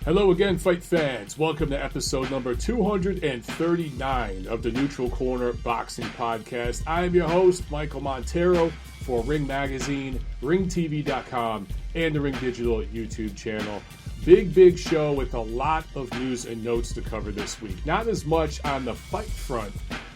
Hello again, fight fans. Welcome to episode number 239 of the Neutral Corner Boxing Podcast. I am your host, Michael Montero, for Ring Magazine, ringtv.com, and the Ring Digital YouTube channel. Big show with a lot of news and notes to cover this week. Not as much on the fight front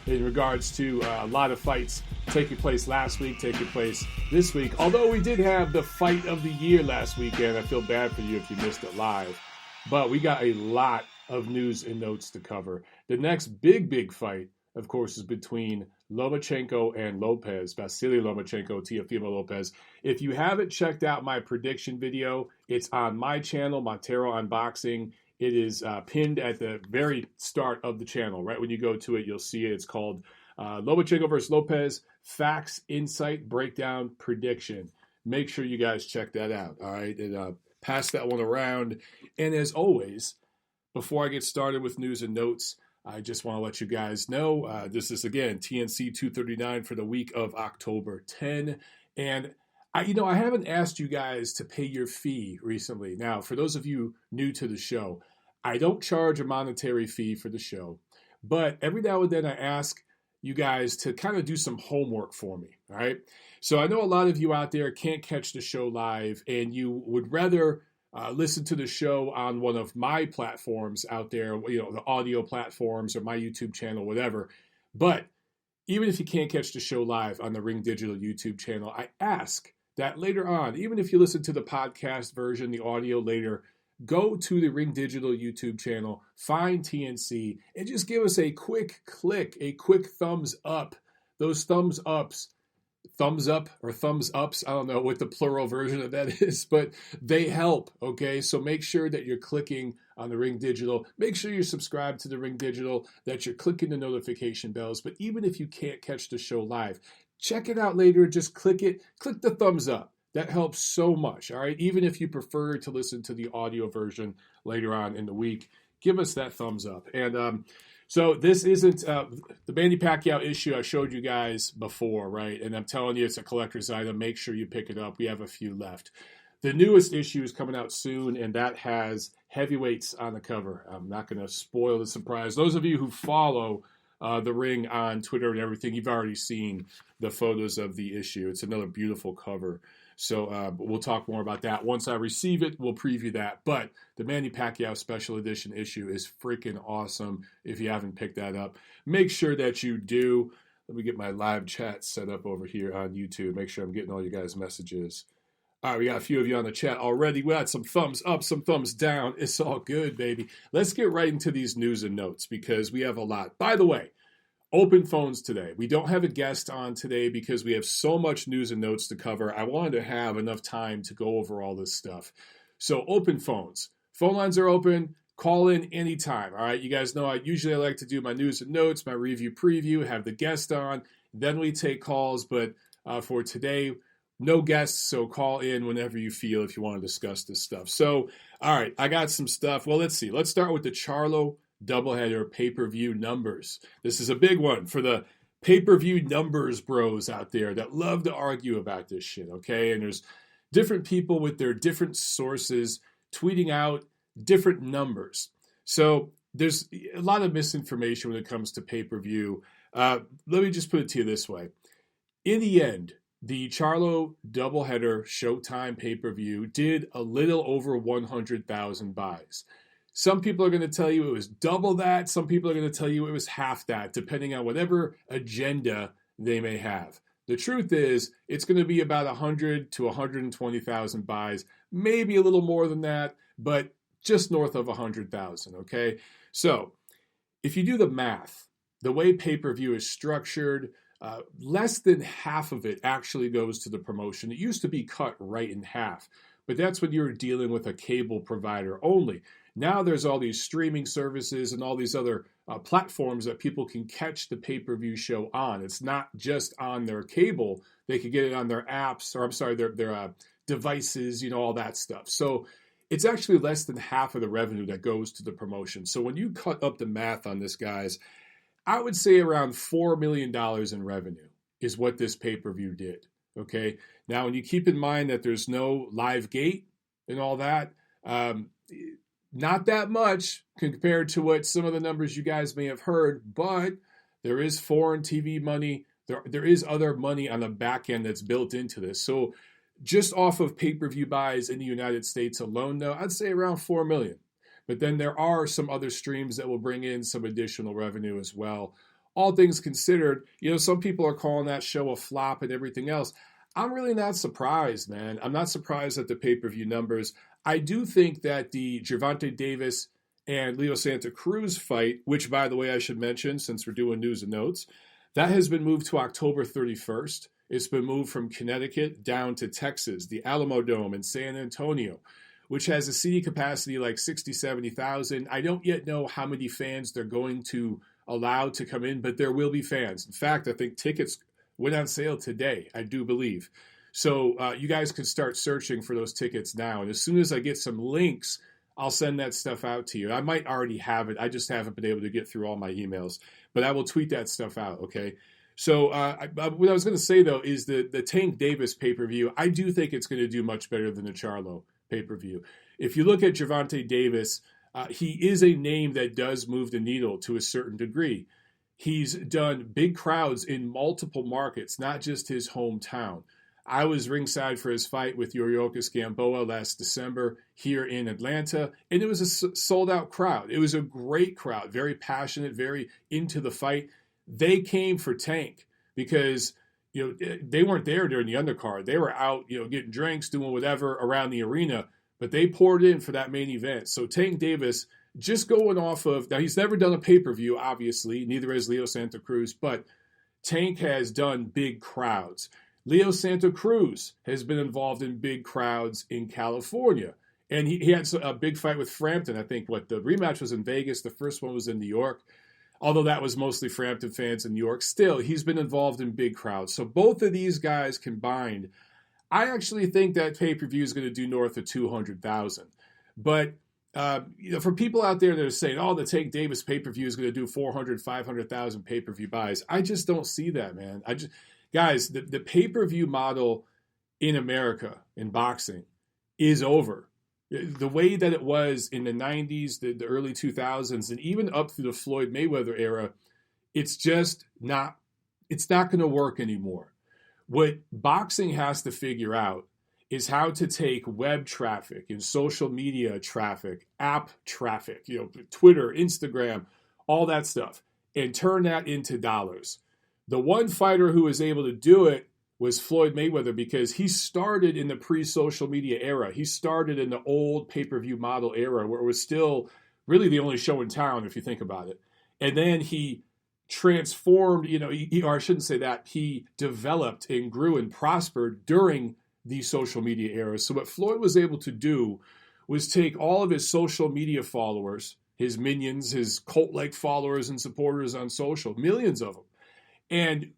in regards to a lot of fights taking place last week, taking place this week. Although we did have the fight of the year last weekend. I feel bad for you if you missed it live. But we got a lot of news and notes to cover. The next big fight, of course, is between Lomachenko and Lopez, Vasily Lomachenko, Teofimo Lopez. If you haven't checked out my prediction video, it's on my channel, Montero Unboxing. It is pinned at the very start of the channel. Right when you go to it, you'll see it. It's called Lomachenko versus Lopez, Facts, Insight, Breakdown, Prediction. Make sure you guys check that out, all right? And pass that one around. And as always, before I get started with news and notes, I just want to let you guys know, this is, again, TNC 239 for the week of October 10. And, I haven't asked you guys to pay your fee recently. Now, for those of you new to the show, I don't charge a monetary fee for the show. But every now and then I ask you guys to kind of do some homework for me, all right? So I know a lot of you out there can't catch the show live, and you would rather listen to the show on one of my platforms out there, the audio platforms or my YouTube channel, whatever. But even if you can't catch the show live on the Ring Digital YouTube channel, I ask that later on, even if you listen to the podcast version, the audio later, go to the Ring Digital YouTube channel, find TNC, and just give us a quick click, a quick thumbs up. Those thumbs ups, thumbs up or thumbs ups, I don't know what the plural version of that is, but they help, okay? So make sure that you're clicking on the Ring Digital. Make sure you're subscribed to the Ring Digital, that you're clicking the notification bells. But even if you can't catch the show live, check it out later. Just click it. Click the thumbs up. That helps so much, all right? Even if you prefer to listen to the audio version later on in the week, give us that thumbs up. And so this isn't the Manny Pacquiao issue I showed you guys before, right? And I'm telling you, it's a collector's item. Make sure you pick it up. We have a few left. The newest issue is coming out soon, and that has heavyweights on the cover. I'm not going to spoil the surprise. Those of you who follow the Ring on Twitter and everything, you've already seen the photos of the issue. It's another beautiful cover. So we'll talk more about that. Once I receive it, we'll preview that. But the Manny Pacquiao special edition issue is freaking awesome. If you haven't picked that up, make sure that you do. Let me get my live chat set up over here on YouTube. Make sure I'm getting all you guys' messages. All right, we got a few of you on the chat already. We got some thumbs up, some thumbs down. It's all good, baby. Let's get right into these news and notes because we have a lot. By the way, open phones today. We don't have a guest on today because we have so much news and notes to cover. I wanted to have enough time to go over all this stuff. So open phones. Phone lines are open. Call in anytime. All right. You guys know I usually like to do my news and notes, my review preview, have the guest on. Then we take calls. But for today, no guests. So call in whenever you feel if you want to discuss this stuff. So, all right. I got some stuff. Well, let's see. Let's start with the Charlo Doubleheader pay-per-view numbers. This is a big one for the pay-per-view numbers bros out there that love to argue about this shit, okay? And there's different people with their different sources tweeting out different numbers. So there's a lot of misinformation when it comes to pay-per-view. Let me just put it to you this way. In the end, the Charlo Doubleheader Showtime pay-per-view did a little over 100,000 buys. Some people are going to tell you it was double that. Some people are going to tell you it was half that, depending on whatever agenda they may have. The truth is, it's going to be about 100 to 120,000 buys, maybe a little more than that, but just north of 100,000, okay? So if you do the math, the way pay-per-view is structured, less than half of it actually goes to the promotion. It used to be cut right in half, but that's when you were dealing with a cable provider only. Now there's all these streaming services and all these other platforms that people can catch the pay-per-view show on. It's not just on their cable. They could get it on their apps, or I'm sorry, their devices, all that stuff. So it's actually less than half of the revenue that goes to the promotion. So when you cut up the math on this, guys, I would say around $4 million in revenue is what this pay-per-view did, okay? Now, when you keep in mind that there's no live gate and all that, Not that much compared to what some of the numbers you guys may have heard, but there is foreign TV money. There is other money on the back end that's built into this. So just off of pay-per-view buys in the United States alone, though, I'd say around 4 million. But then there are some other streams that will bring in some additional revenue as well. All things considered, some people are calling that show a flop and everything else. I'm really not surprised, man. I'm not surprised at the pay-per-view numbers. I do think that the Gervonta Davis and Leo Santa Cruz fight, which, by the way, I should mention since we're doing news and notes, that has been moved to October 31st. It's been moved from Connecticut down to Texas, the Alamo Dome in San Antonio, which has a seating capacity like 60, 70,000. I don't yet know how many fans they're going to allow to come in, but there will be fans. In fact, I think tickets went on sale today, I do believe. So you guys can start searching for those tickets now. And as soon as I get some links, I'll send that stuff out to you. I might already have it. I just haven't been able to get through all my emails. But I will tweet that stuff out, okay? So what I was going to say, though, is the Tank Davis pay-per-view, I do think it's going to do much better than the Charlo pay-per-view. If you look at Gervonta Davis, he is a name that does move the needle to a certain degree. He's done big crowds in multiple markets, not just his hometown. I was ringside for his fight with Yuriorkis Gamboa last December here in Atlanta, and it was a sold-out crowd. It was a great crowd, very passionate, very into the fight. They came for Tank because they weren't there during the undercard. They were out, getting drinks, doing whatever around the arena, but they poured in for that main event. So Tank Davis, just going off of, now he's never done a pay-per-view, obviously, neither has Leo Santa Cruz, but Tank has done big crowds. Leo Santa Cruz has been involved in big crowds in California. And he had a big fight with Frampton. I think the rematch was in Vegas. The first one was in New York. Although that was mostly Frampton fans in New York. Still, he's been involved in big crowds. So both of these guys combined, I actually think that pay-per-view is going to do north of 200,000. But for people out there that are saying, the Tank Davis pay-per-view is going to do 400, 500,000 pay-per-view buys, I just don't see that, man. Guys, the pay-per-view model in America, in boxing, is over. The way that it was in the 90s, the early 2000s, and even up through the Floyd Mayweather era, it's not going to work anymore. What boxing has to figure out is how to take web traffic and social media traffic, app traffic, Twitter, Instagram, all that stuff, and turn that into dollars. The one fighter who was able to do it was Floyd Mayweather because he started in the pre-social media era. He started in the old pay-per-view model era where it was still really the only show in town, if you think about it. And then he transformed, or I shouldn't say that, he developed and grew and prospered during the social media era. So what Floyd was able to do was take all of his social media followers, his minions, his cult-like followers and supporters on social, millions of them, and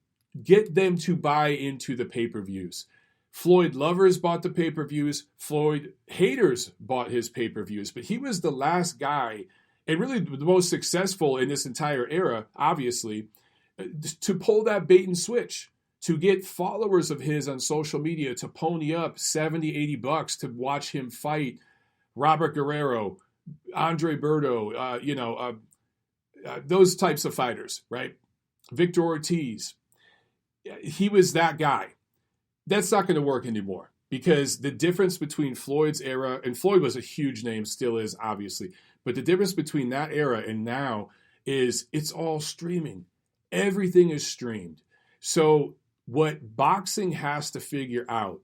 get them to buy into the pay-per-views. Floyd lovers bought the pay-per-views. Floyd haters bought his pay-per-views. But he was the last guy, and really the most successful in this entire era, obviously, to pull that bait and switch, to get followers of his on social media to pony up 70, 80 bucks to watch him fight Robert Guerrero, Andre Berto, those types of fighters, right? Victor Ortiz. He was that guy. That's not going to work anymore because the difference between Floyd's era, and Floyd was a huge name, still is, obviously, but the difference between that era and now is it's all streaming. Everything is streamed. So what boxing has to figure out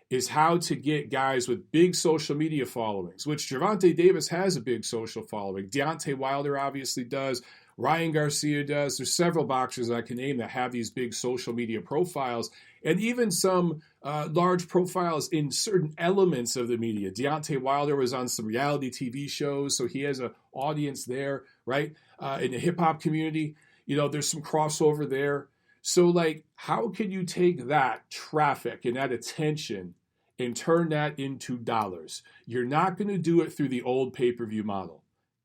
is how to get guys with big social media followings, which Gervonta Davis has a big social following. Deontay Wilder obviously does. Ryan Garcia does. There's several boxers I can name that have these big social media profiles, and even some large profiles in certain elements of the media. Deontay Wilder was on some reality TV shows, so he has an audience there, right? In the hip-hop community, there's some crossover there. So, how can you take that traffic and that attention and turn that into dollars? You're not going to do it through the old pay-per-view model.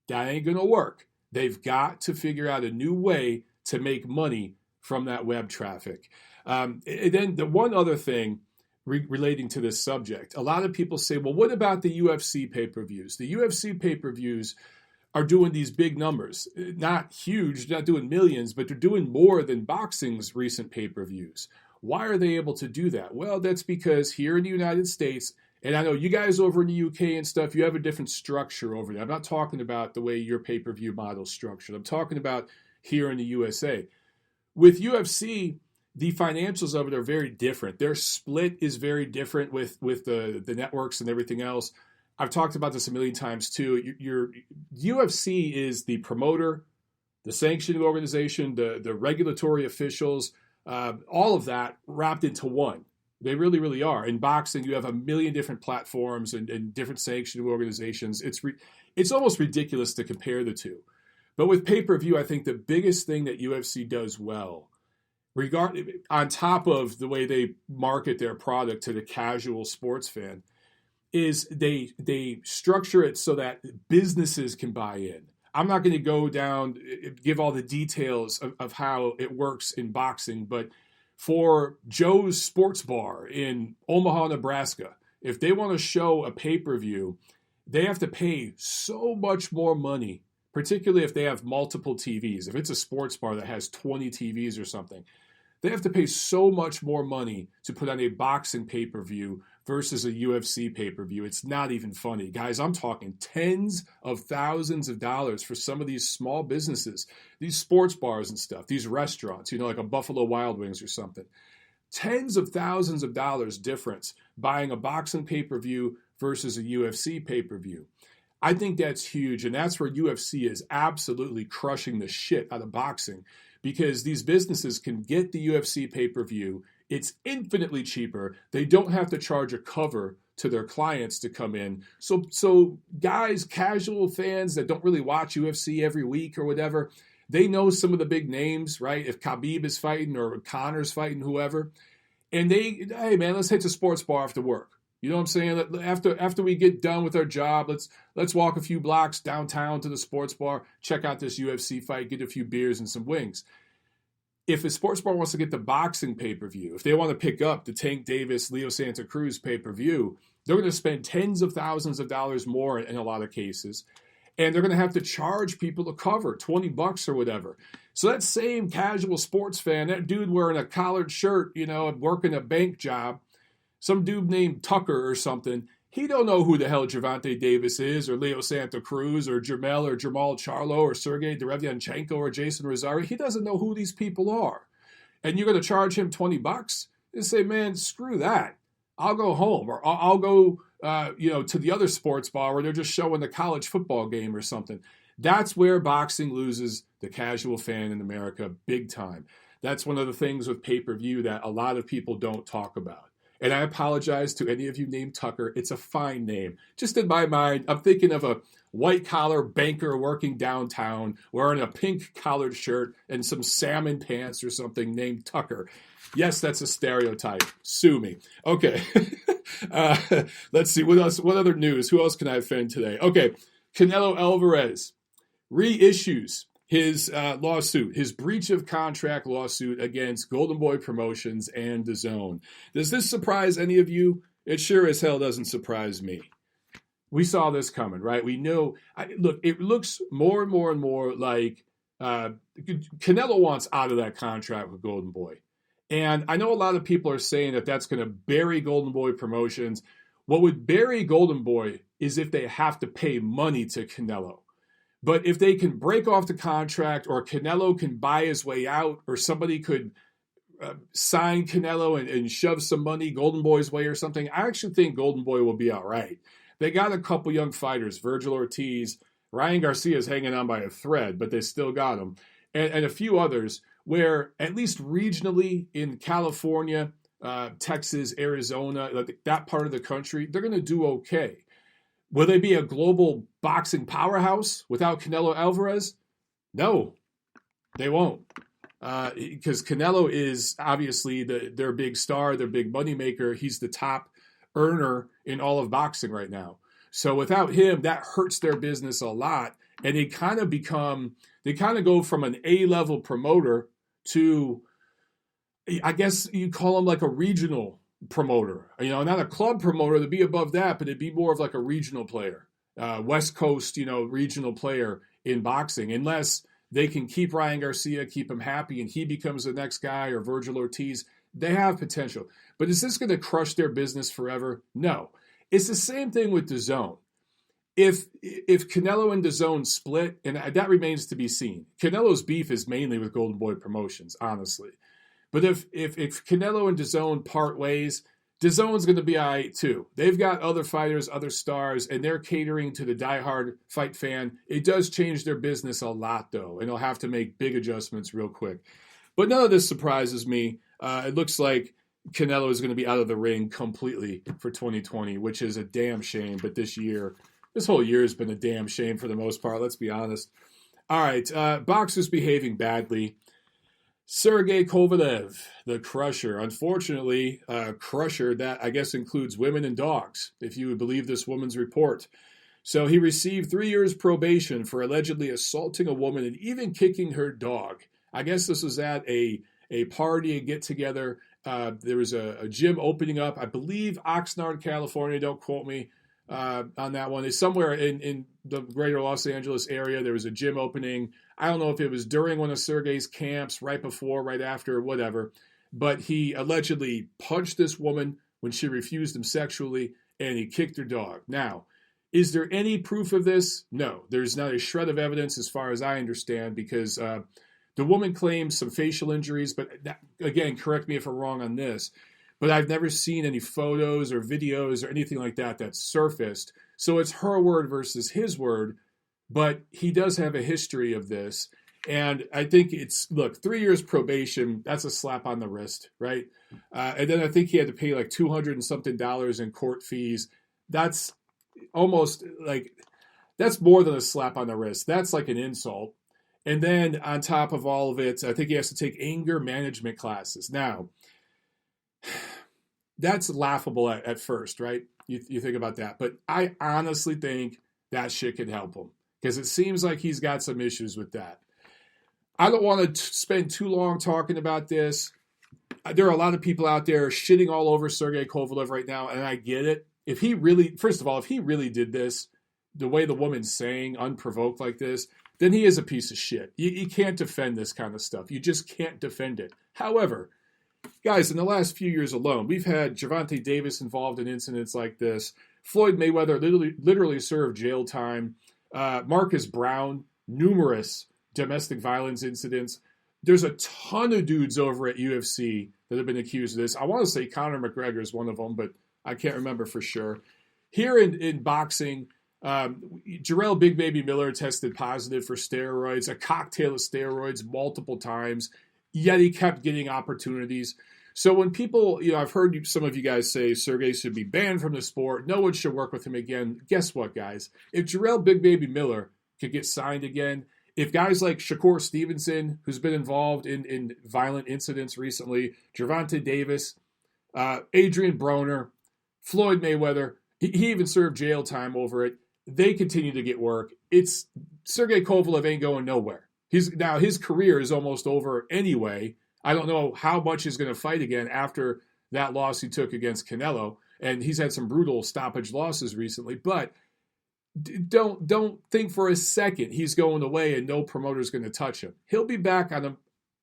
That ain't going to work. They've got to figure out a new way to make money from that web traffic. And then the one other thing, relating to this subject. A lot of people say, well, what about the UFC pay-per-views? The UFC pay-per-views are doing these big numbers. Not huge, not doing millions, but they're doing more than boxing's recent pay-per-views. Why are they able to do that? Well, that's because here in the United States, and I know you guys over in the UK and stuff, you have a different structure over there. I'm not talking about the way your pay-per-view model is structured. I'm talking about here in the USA. With UFC, the financials of it are very different. Their split is very different with the networks and everything else. I've talked about this a million times too. Your UFC is the promoter, the sanctioning organization, the regulatory officials, all of that wrapped into one. They really, really are. In boxing, you have a million different platforms and different sanctioning organizations. It's almost ridiculous to compare the two. But with pay-per-view, I think the biggest thing that UFC does well, on top of the way they market their product to the casual sports fan, is they structure it so that businesses can buy in. I'm not going to go down, give all the details of how it works in boxing, but for Joe's Sports Bar in Omaha, Nebraska, if they want to show a pay-per-view, they have to pay so much more money, particularly if they have multiple TVs. If it's a sports bar that has 20 TVs or something, they have to pay so much more money to put on a boxing pay-per-view versus a UFC pay-per-view. It's not even funny. Guys, I'm talking tens of thousands of dollars for some of these small businesses, these sports bars and stuff, these restaurants, like a Buffalo Wild Wings or something. Tens of thousands of dollars difference buying a boxing pay-per-view versus a UFC pay-per-view. I think that's huge, and that's where UFC is absolutely crushing the shit out of boxing, because these businesses can get the UFC pay-per-view. It's infinitely cheaper. They don't have to charge a cover to their clients to come in. So guys, casual fans that don't really watch UFC every week or whatever, they know some of the big names, right? If Khabib is fighting or Conor's fighting, whoever. And hey man, let's hit the sports bar after work. You know what I'm saying? After we get done with our job, let's walk a few blocks downtown to the sports bar, check out this UFC fight, get a few beers and some wings. If a sports bar wants to get the boxing pay-per-view, if they want to pick up the Tank Davis, Leo Santa Cruz pay-per-view, they're going to spend tens of thousands of dollars more in a lot of cases. And they're going to have to charge people to cover $20 or whatever. So that same casual sports fan, that dude wearing a collared shirt, working a bank job, some dude named Tucker or something, he don't know who the hell Gervonta Davis is, or Leo Santa Cruz, or Jermell, or Jamal Charlo, or Sergey Derevyanchenko, or Jason Rosario. He doesn't know who these people are. And you're going to charge him $20 and say, man, screw that. I'll go home, or I'll go to the other sports bar where they're just showing the college football game or something. That's where boxing loses the casual fan in America big time. That's one of the things with pay-per-view that a lot of people don't talk about. And I apologize to any of you named Tucker. It's a fine name. Just in my mind, I'm thinking of a white-collar banker working downtown wearing a pink collared shirt and some salmon pants or something named Tucker. Yes, that's a stereotype. Sue me. Okay. Let's see. What else? What other news? Who else can I offend today? Okay. Canelo Alvarez reissues his lawsuit, his breach of contract lawsuit against Golden Boy Promotions and DAZN. Does this surprise any of you? It sure as hell doesn't surprise me. We saw this coming, right? We know. Look, it looks more and more and more like Canelo wants out of that contract with Golden Boy. And I know a lot of people are saying that that's going to bury Golden Boy Promotions. What would bury Golden Boy is if they have to pay money to Canelo. But if they can break off the contract, or Canelo can buy his way out, or somebody could sign Canelo and shove some money Golden Boy's way or something, I actually think Golden Boy will be all right. They got a couple young fighters, Virgil Ortiz, Ryan Garcia's hanging on by a thread, but they still got him, and a few others where at least regionally in California, Texas, Arizona, that part of the country, they're going to do okay. Will they be a global boxing powerhouse without Canelo Alvarez? No, they won't. Because Canelo is obviously their big star, their big moneymaker. He's the top earner in all of boxing right now. So without him, that hurts their business a lot. And they kind of go from an A-level promoter to, I guess you call them like a regional promoter. Not a club promoter, to be above that, but it'd be more of like a regional player, West Coast, regional player in boxing, unless they can keep Ryan Garcia, keep him happy, and he becomes the next guy, or Virgil Ortiz. They have potential. But is this going to crush their business forever? No. It's the same thing with DAZN. If Canelo and DAZN split, and that remains to be seen. Canelo's beef is mainly with Golden Boy Promotions, honestly. But if Canelo and DAZN part ways, DAZN's going to be all right too. They've got other fighters, other stars, and they're catering to the diehard fight fan. It does change their business a lot, though, and they'll have to make big adjustments real quick. But none of this surprises me. It looks like Canelo is going to be out of the ring completely for 2020, which is a damn shame. But this whole year has been a damn shame for the most part, let's be honest. All right, boxers behaving badly. Sergey Kovalev, the Crusher. Unfortunately, Crusher, that I guess includes women and dogs, if you would believe this woman's report. So he received 3 years probation for allegedly assaulting a woman and even kicking her dog. I guess this was at a party, a get-together. There was a gym opening up, I believe Oxnard, California, don't quote me on that one. It's somewhere in the greater Los Angeles area. There was a gym opening. I don't know if it was during one of Sergey's camps, right before, right after, whatever. But he allegedly punched this woman when she refused him sexually, and he kicked her dog. Now, is there any proof of this? No. There's not a shred of evidence as far as I understand, because the woman claims some facial injuries, but again, correct me if I'm wrong on this, but I've never seen any photos or videos or anything like that surfaced. So it's her word versus his word, but he does have a history of this. And I think 3 years probation, that's a slap on the wrist, right? And then I think he had to pay like $200 and something in court fees. That's almost like, that's more than a slap on the wrist. That's like an insult. And then on top of all of it, I think he has to take anger management classes. Now, that's laughable at first, right? You think about that. But I honestly think that shit could help him, because it seems like he's got some issues with that. I don't want to spend too long talking about this. There are a lot of people out there shitting all over Sergey Kovalev right now, and I get it. If he really did this, the way the woman's saying, unprovoked like this, then he is a piece of shit. You can't defend this kind of stuff. You just can't defend it. However, guys, in the last few years alone, we've had Gervonta Davis involved in incidents like this. Floyd Mayweather literally served jail time. Marcus Brown, numerous domestic violence incidents. There's a ton of dudes over at UFC that have been accused of this. I want to say Conor McGregor is one of them, but I can't remember for sure. Here in boxing, Jarrell Big Baby Miller tested positive for steroids, a cocktail of steroids multiple times, yet he kept getting opportunities. So when people, I've heard some of you guys say Sergey should be banned from the sport, no one should work with him again. Guess what, guys? If Jarrell Big Baby Miller could get signed again, if guys like Shakur Stevenson, who's been involved in violent incidents recently, Gervonta Davis, Adrian Broner, Floyd Mayweather, he even served jail time over it, they continue to get work. Sergey Kovalev ain't going nowhere. His career is almost over anyway. I don't know how much he's going to fight again after that loss he took against Canelo, and he's had some brutal stoppage losses recently. But don't think for a second he's going away and no promoter's going to touch him. He'll be back on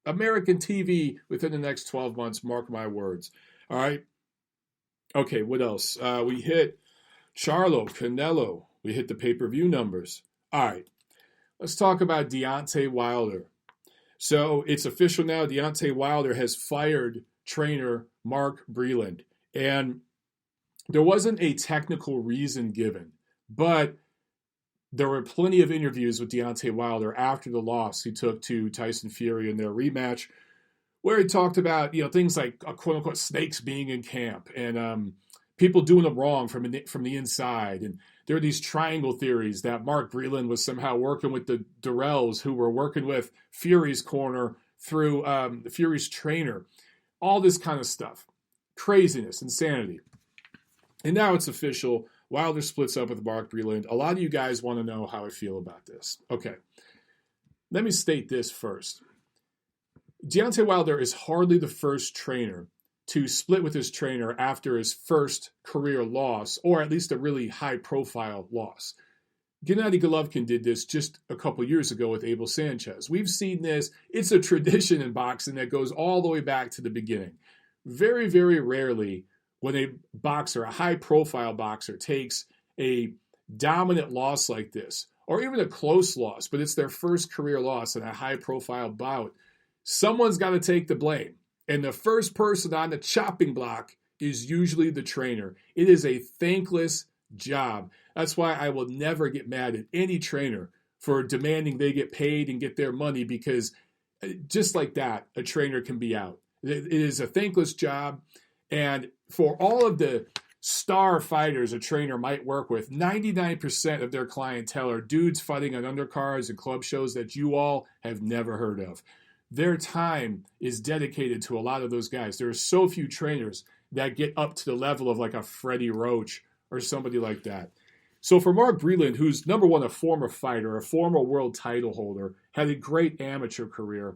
American TV within the next 12 months. Mark my words. All right. Okay. What else? We hit Charlo, Canelo. We hit the pay-per-view numbers. All right. Let's talk about Deontay Wilder. So it's official now. Deontay Wilder has fired trainer Mark Breland. And there wasn't a technical reason given, but there were plenty of interviews with Deontay Wilder after the loss he took to Tyson Fury in their rematch, where he talked about, things like quote-unquote snakes being in camp and people doing him wrong from the inside. And there are these triangle theories that Mark Breland was somehow working with the Durrells, who were working with Fury's corner through Fury's trainer. All this kind of stuff. Craziness, insanity. And now it's official. Wilder splits up with Mark Breland. A lot of you guys want to know how I feel about this. Okay. Let me state this first. Deontay Wilder is hardly the first trainer to split with his trainer after his first career loss, or at least a really high-profile loss. Gennady Golovkin did this just a couple years ago with Abel Sanchez. We've seen this. It's a tradition in boxing that goes all the way back to the beginning. Very, very rarely when a boxer, a high-profile boxer, takes a dominant loss like this, or even a close loss, but it's their first career loss in a high-profile bout, someone's got to take the blame. And the first person on the chopping block is usually the trainer. It is a thankless job. That's why I will never get mad at any trainer for demanding they get paid and get their money, because just like that, a trainer can be out. It is a thankless job. And for all of the star fighters a trainer might work with, 99% of their clientele are dudes fighting on undercards and club shows that you all have never heard of. Their time is dedicated to a lot of those guys. There are so few trainers that get up to the level of like a Freddie Roach or somebody like that. So for Mark Breland, who's, number one, a former fighter, a former world title holder, had a great amateur career,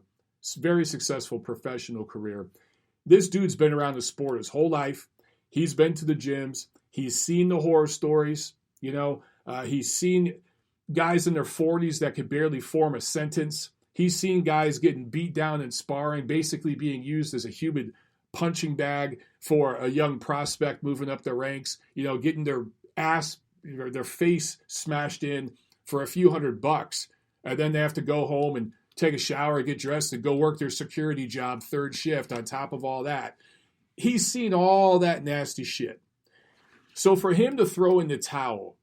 very successful professional career. This dude's been around the sport his whole life. He's been to the gyms. He's seen the horror stories. He's seen guys in their 40s that could barely form a sentence. He's seen guys getting beat down in sparring, basically being used as a human punching bag for a young prospect moving up the ranks, getting their ass, their face smashed in for a few $100. And then they have to go home and take a shower, get dressed, and go work their security job, third shift on top of all that. He's seen all that nasty shit. So for him to throw in the towel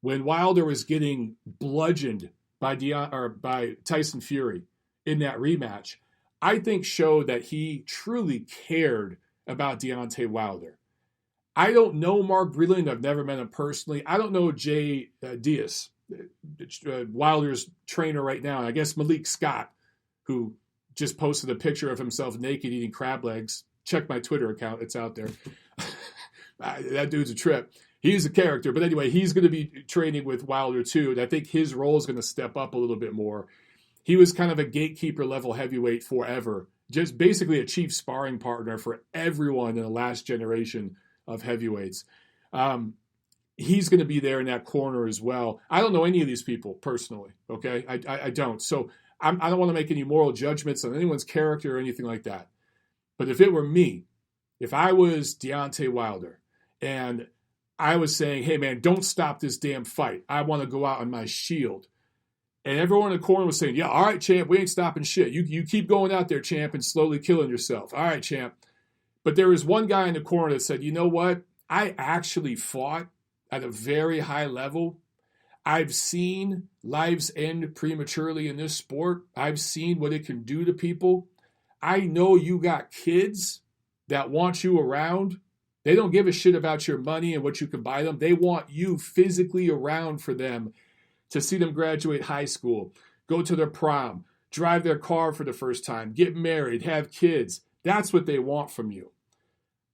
when Wilder was getting bludgeoned by Tyson Fury in that rematch, I think showed that he truly cared about Deontay Wilder. I don't know Mark Breland. I've never met him personally. I don't know Jay Diaz, Wilder's trainer right now. I guess Malik Scott, who just posted a picture of himself naked eating crab legs. Check my Twitter account. It's out there. That dude's a trip. He's a character. But anyway, he's going to be training with Wilder too. And I think his role is going to step up a little bit more. He was kind of a gatekeeper level heavyweight forever. Just basically a chief sparring partner for everyone in the last generation of heavyweights. He's going to be there in that corner as well. I don't know any of these people personally, okay? I don't. So I don't want to make any moral judgments on anyone's character or anything like that. But if it were me, if I was Deontay Wilder and I was saying, hey, man, don't stop this damn fight. I want to go out on my shield. And everyone in the corner was saying, yeah, all right, champ, we ain't stopping shit. You keep going out there, champ, and slowly killing yourself. All right, champ. But there was one guy in the corner that said, you know what? I actually fought at a very high level. I've seen lives end prematurely in this sport. I've seen what it can do to people. I know you got kids that want you around. They don't give a shit about your money and what you can buy them. They want you physically around for them to see them graduate high school, go to their prom, drive their car for the first time, get married, have kids. That's what they want from you.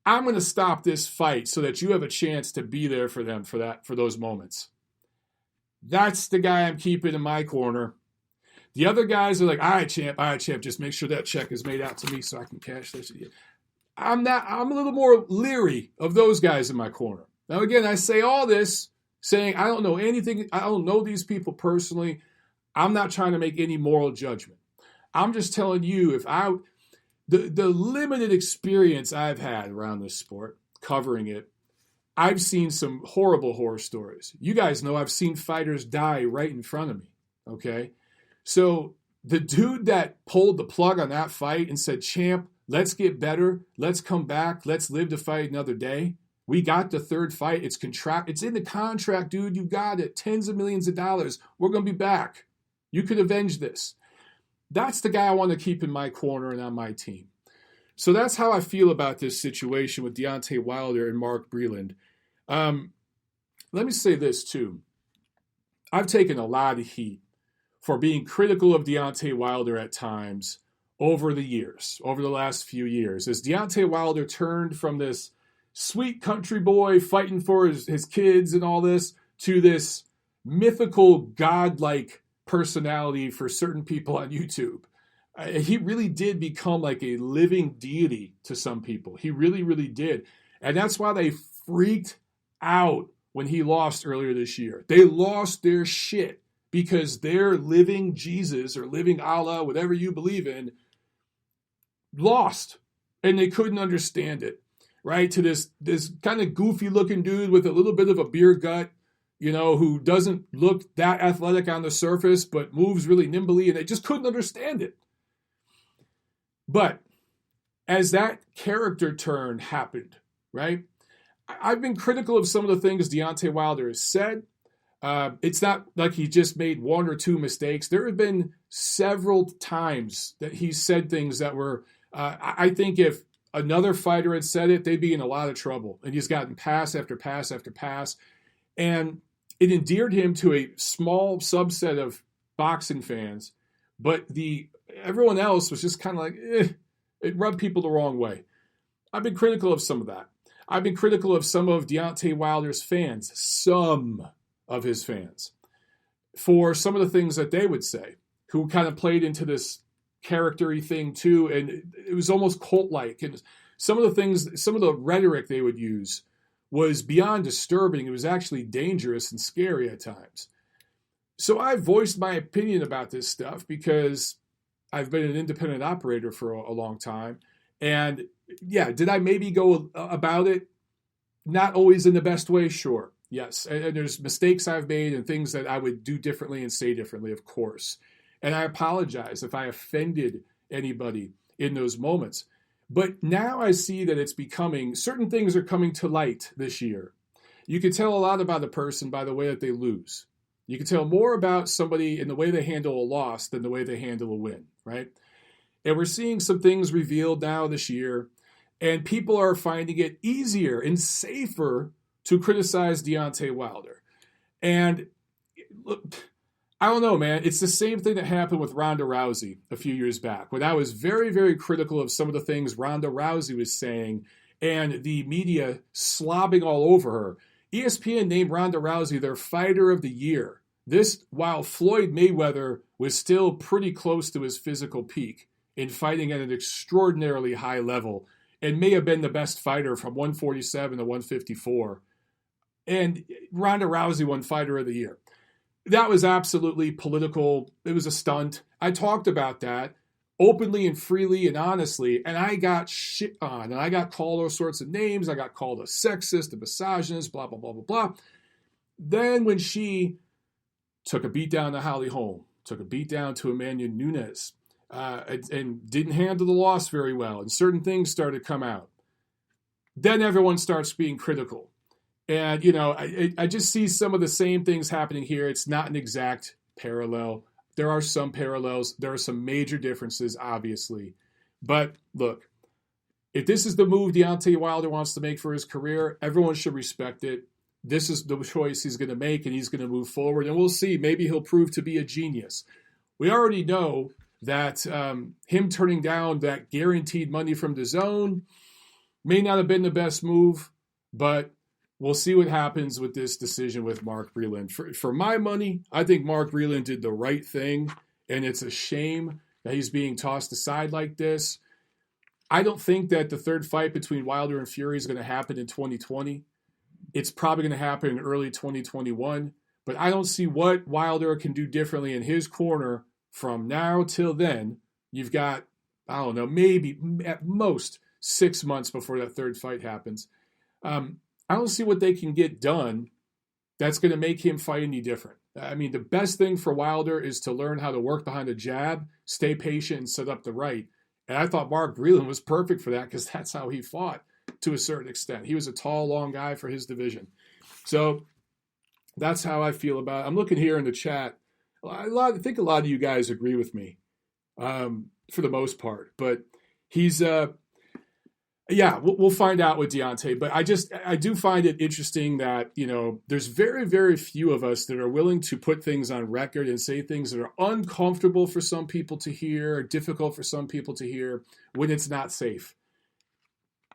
I'm going to stop this fight so that you have a chance to be there for them for those moments. That's the guy I'm keeping in my corner. The other guys are like, all right, champ, just make sure that check is made out to me so I can cash this. I'm a little more leery of those guys in my corner. Now, again, I say all this saying I don't know anything. I don't know these people personally. I'm not trying to make any moral judgment. I'm just telling you, the limited experience I've had around this sport, covering it, I've seen some horrible horror stories. You guys know I've seen fighters die right in front of me, okay? So the dude that pulled the plug on that fight and said, champ, let's get better, let's come back, let's live to fight another day. We got the third fight. It's in the contract, dude. You got it. Tens of millions of dollars. We're going to be back. You could avenge this. That's the guy I want to keep in my corner and on my team. So that's how I feel about this situation with Deontay Wilder and Mark Breland. Let me say this too. I've taken a lot of heat for being critical of Deontay Wilder at times over the last few years. As Deontay Wilder turned from this sweet country boy fighting for his kids and all this to this mythical godlike personality for certain people on YouTube. He really did become like a living deity to some people. He really, really did. And that's why they freaked out when he lost earlier this year. They lost their shit because their living Jesus or living Allah, whatever you believe in, lost. And they couldn't understand it, right? To this kind of goofy looking dude with a little bit of a beer gut, who doesn't look that athletic on the surface, but moves really nimbly, and they just couldn't understand it. But as that character turn happened, right? I've been critical of some of the things Deontay Wilder has said. It's not like he just made one or two mistakes. There have been several times that he said things that were, I think if another fighter had said it, they'd be in a lot of trouble. And he's gotten pass after pass after pass. And it endeared him to a small subset of boxing fans. But everyone else was just kind of like, it rubbed people the wrong way. I've been critical of some of that. I've been critical of some of Deontay Wilder's fans, some of his fans, for some of the things that they would say, who kind of played into this character-y thing too, and it was almost cult-like. And some of the rhetoric they would use was beyond disturbing. It was actually dangerous and scary at times. So I voiced my opinion about this stuff because I've been an independent operator for a long time. And yeah, did I maybe go about it not always in the best way? Sure. Yes. And there's mistakes I've made and things that I would do differently and say differently, of course. And I apologize if I offended anybody in those moments. But now I see that certain things are coming to light this year. You can tell a lot about a person by the way that they lose. You can tell more about somebody in the way they handle a loss than the way they handle a win, right? And we're seeing some things revealed now this year, and people are finding it easier and safer to criticize Deontay Wilder. And look, I don't know, man. It's the same thing that happened with Ronda Rousey a few years back, when I was very, very critical of some of the things Ronda Rousey was saying and the media slobbing all over her. ESPN named Ronda Rousey their fighter of the year. This while Floyd Mayweather was still pretty close to his physical peak in fighting at an extraordinarily high level and may have been the best fighter from 147 to 154. And Ronda Rousey won fighter of the year. That was absolutely political. It was a stunt. I talked about that openly and freely and honestly, and I got shit on, and I got called all sorts of names. I got called a sexist, a misogynist, blah, blah, blah, blah, blah. Then when she took a beat down to Holly Holm, took a beat down to Amanda Nunes, and didn't handle the loss very well, and certain things started to come out, then everyone starts being critical. And, I just see some of the same things happening here. It's not an exact parallel. There are some parallels. There are some major differences, obviously. But look, if this is the move Deontay Wilder wants to make for his career, everyone should respect it. This is the choice he's going to make, and he's going to move forward. And we'll see. Maybe he'll prove to be a genius. We already know that him turning down that guaranteed money from DAZN may not have been the best move, but we'll see what happens with this decision with Mark Breland. For my money, I think Mark Breland did the right thing, and it's a shame that he's being tossed aside like this. I don't think that the third fight between Wilder and Fury is going to happen in 2020. It's probably going to happen in early 2021, but I don't see what Wilder can do differently in his corner from now till then. You've got, I don't know, maybe at most 6 months before that third fight happens. I don't see what they can get done that's going to make him fight any different. I mean, the best thing for Wilder is to learn how to work behind a jab, stay patient, and set up the right. And I thought Mark Breland was perfect for that because that's how he fought to a certain extent. He was a tall, long guy for his division. So that's how I feel about it. I'm looking here in the chat. I think a lot of you guys agree with me for the most part. But he's... Yeah, we'll find out with Deontay, but I do find it interesting that, there's very, very few of us that are willing to put things on record and say things that are uncomfortable for some people to hear, or difficult for some people to hear when it's not safe.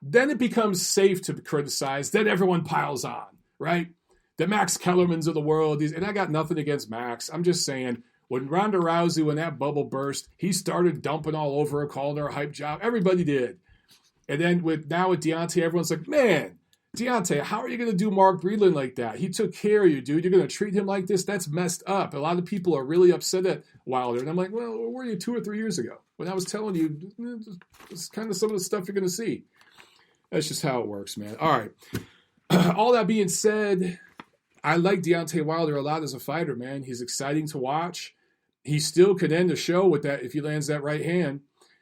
Then it becomes safe to criticize, then everyone piles on, right? The Max Kellermans of the world, and I got nothing against Max. I'm just saying, When Ronda Rousey, when that bubble burst, he started dumping all over her, calling her a hype job. Everybody did. And then with Deontay, everyone's like, man, Deontay, how are you going to do Mark Breland like that? He took care of you, dude. You're going to treat him like this? That's messed up. A lot of people are really upset at Wilder. And I'm like, well, where were you 2 or 3 years ago? When I was telling you, it's kind of some of the stuff you're going to see. That's just how it works, man. All right. All that being said, I like Deontay Wilder a lot as a fighter, man. He's exciting to watch. He still could end the show with that if he lands that right hand.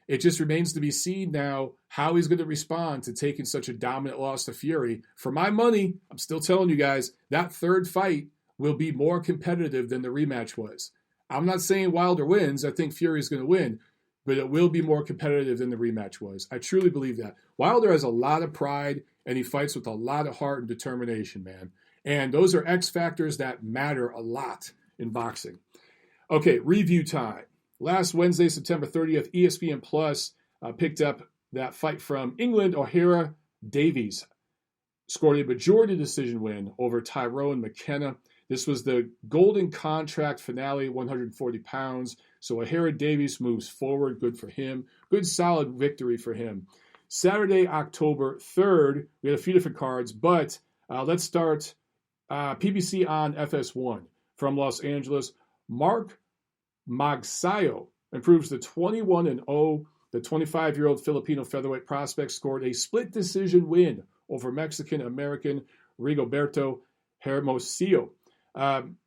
It just remains to be seen now how he's going to respond to taking such a dominant loss to Fury. For my money, I'm still telling you guys, that third fight will be more competitive than the rematch was. I'm not saying Wilder wins. I think Fury is going to win, but it will be more competitive than the rematch was. I truly believe that. Wilder has a lot of pride, and he fights with a lot of heart and determination, man. And those are X factors that matter a lot in boxing. Okay, review time. Last Wednesday, September 30th, ESPN Plus picked up that fight from England. O'Hara Davies scored a majority decision win over Tyrone McKenna. This was the Golden Contract finale, 140 pounds. So O'Hara Davies moves forward. Good for him. Good, solid victory for him. Saturday, October 3rd, we had a few different cards, but let's start PBC on FS1 from Los Angeles. Mark Magsayo improves to 21-0. The 25-year-old Filipino featherweight prospect scored a split decision win over Mexican-American Rigoberto Hermosillo.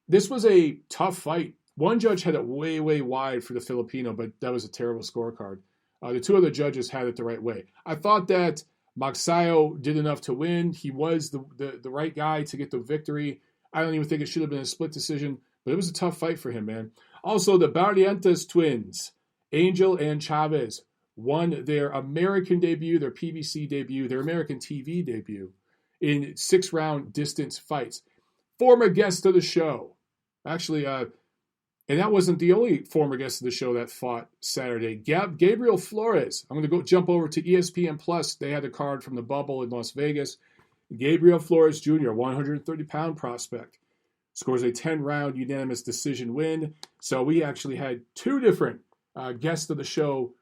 This was a tough fight. One judge had it way, way wide for the Filipino, but that was a terrible scorecard. The two other judges had it the right way. I thought that Magsayo did enough to win. He was the right guy to get the victory. I don't even think it should have been a split decision, but it was a tough fight for him, man. Also, the Barrientos twins, Angel and Chavez, won their American debut, their PBC debut, their American TV debut in 6-round distance fights. Former guest of the show. Actually, and that wasn't the only former guest of the show that fought Saturday. Gabriel Flores. I'm going to jump over to ESPN Plus. They had a card from the bubble in Las Vegas. Gabriel Flores Jr., 130-pound prospect, scores a 10-round unanimous decision win. So we actually had 2 different guests of the show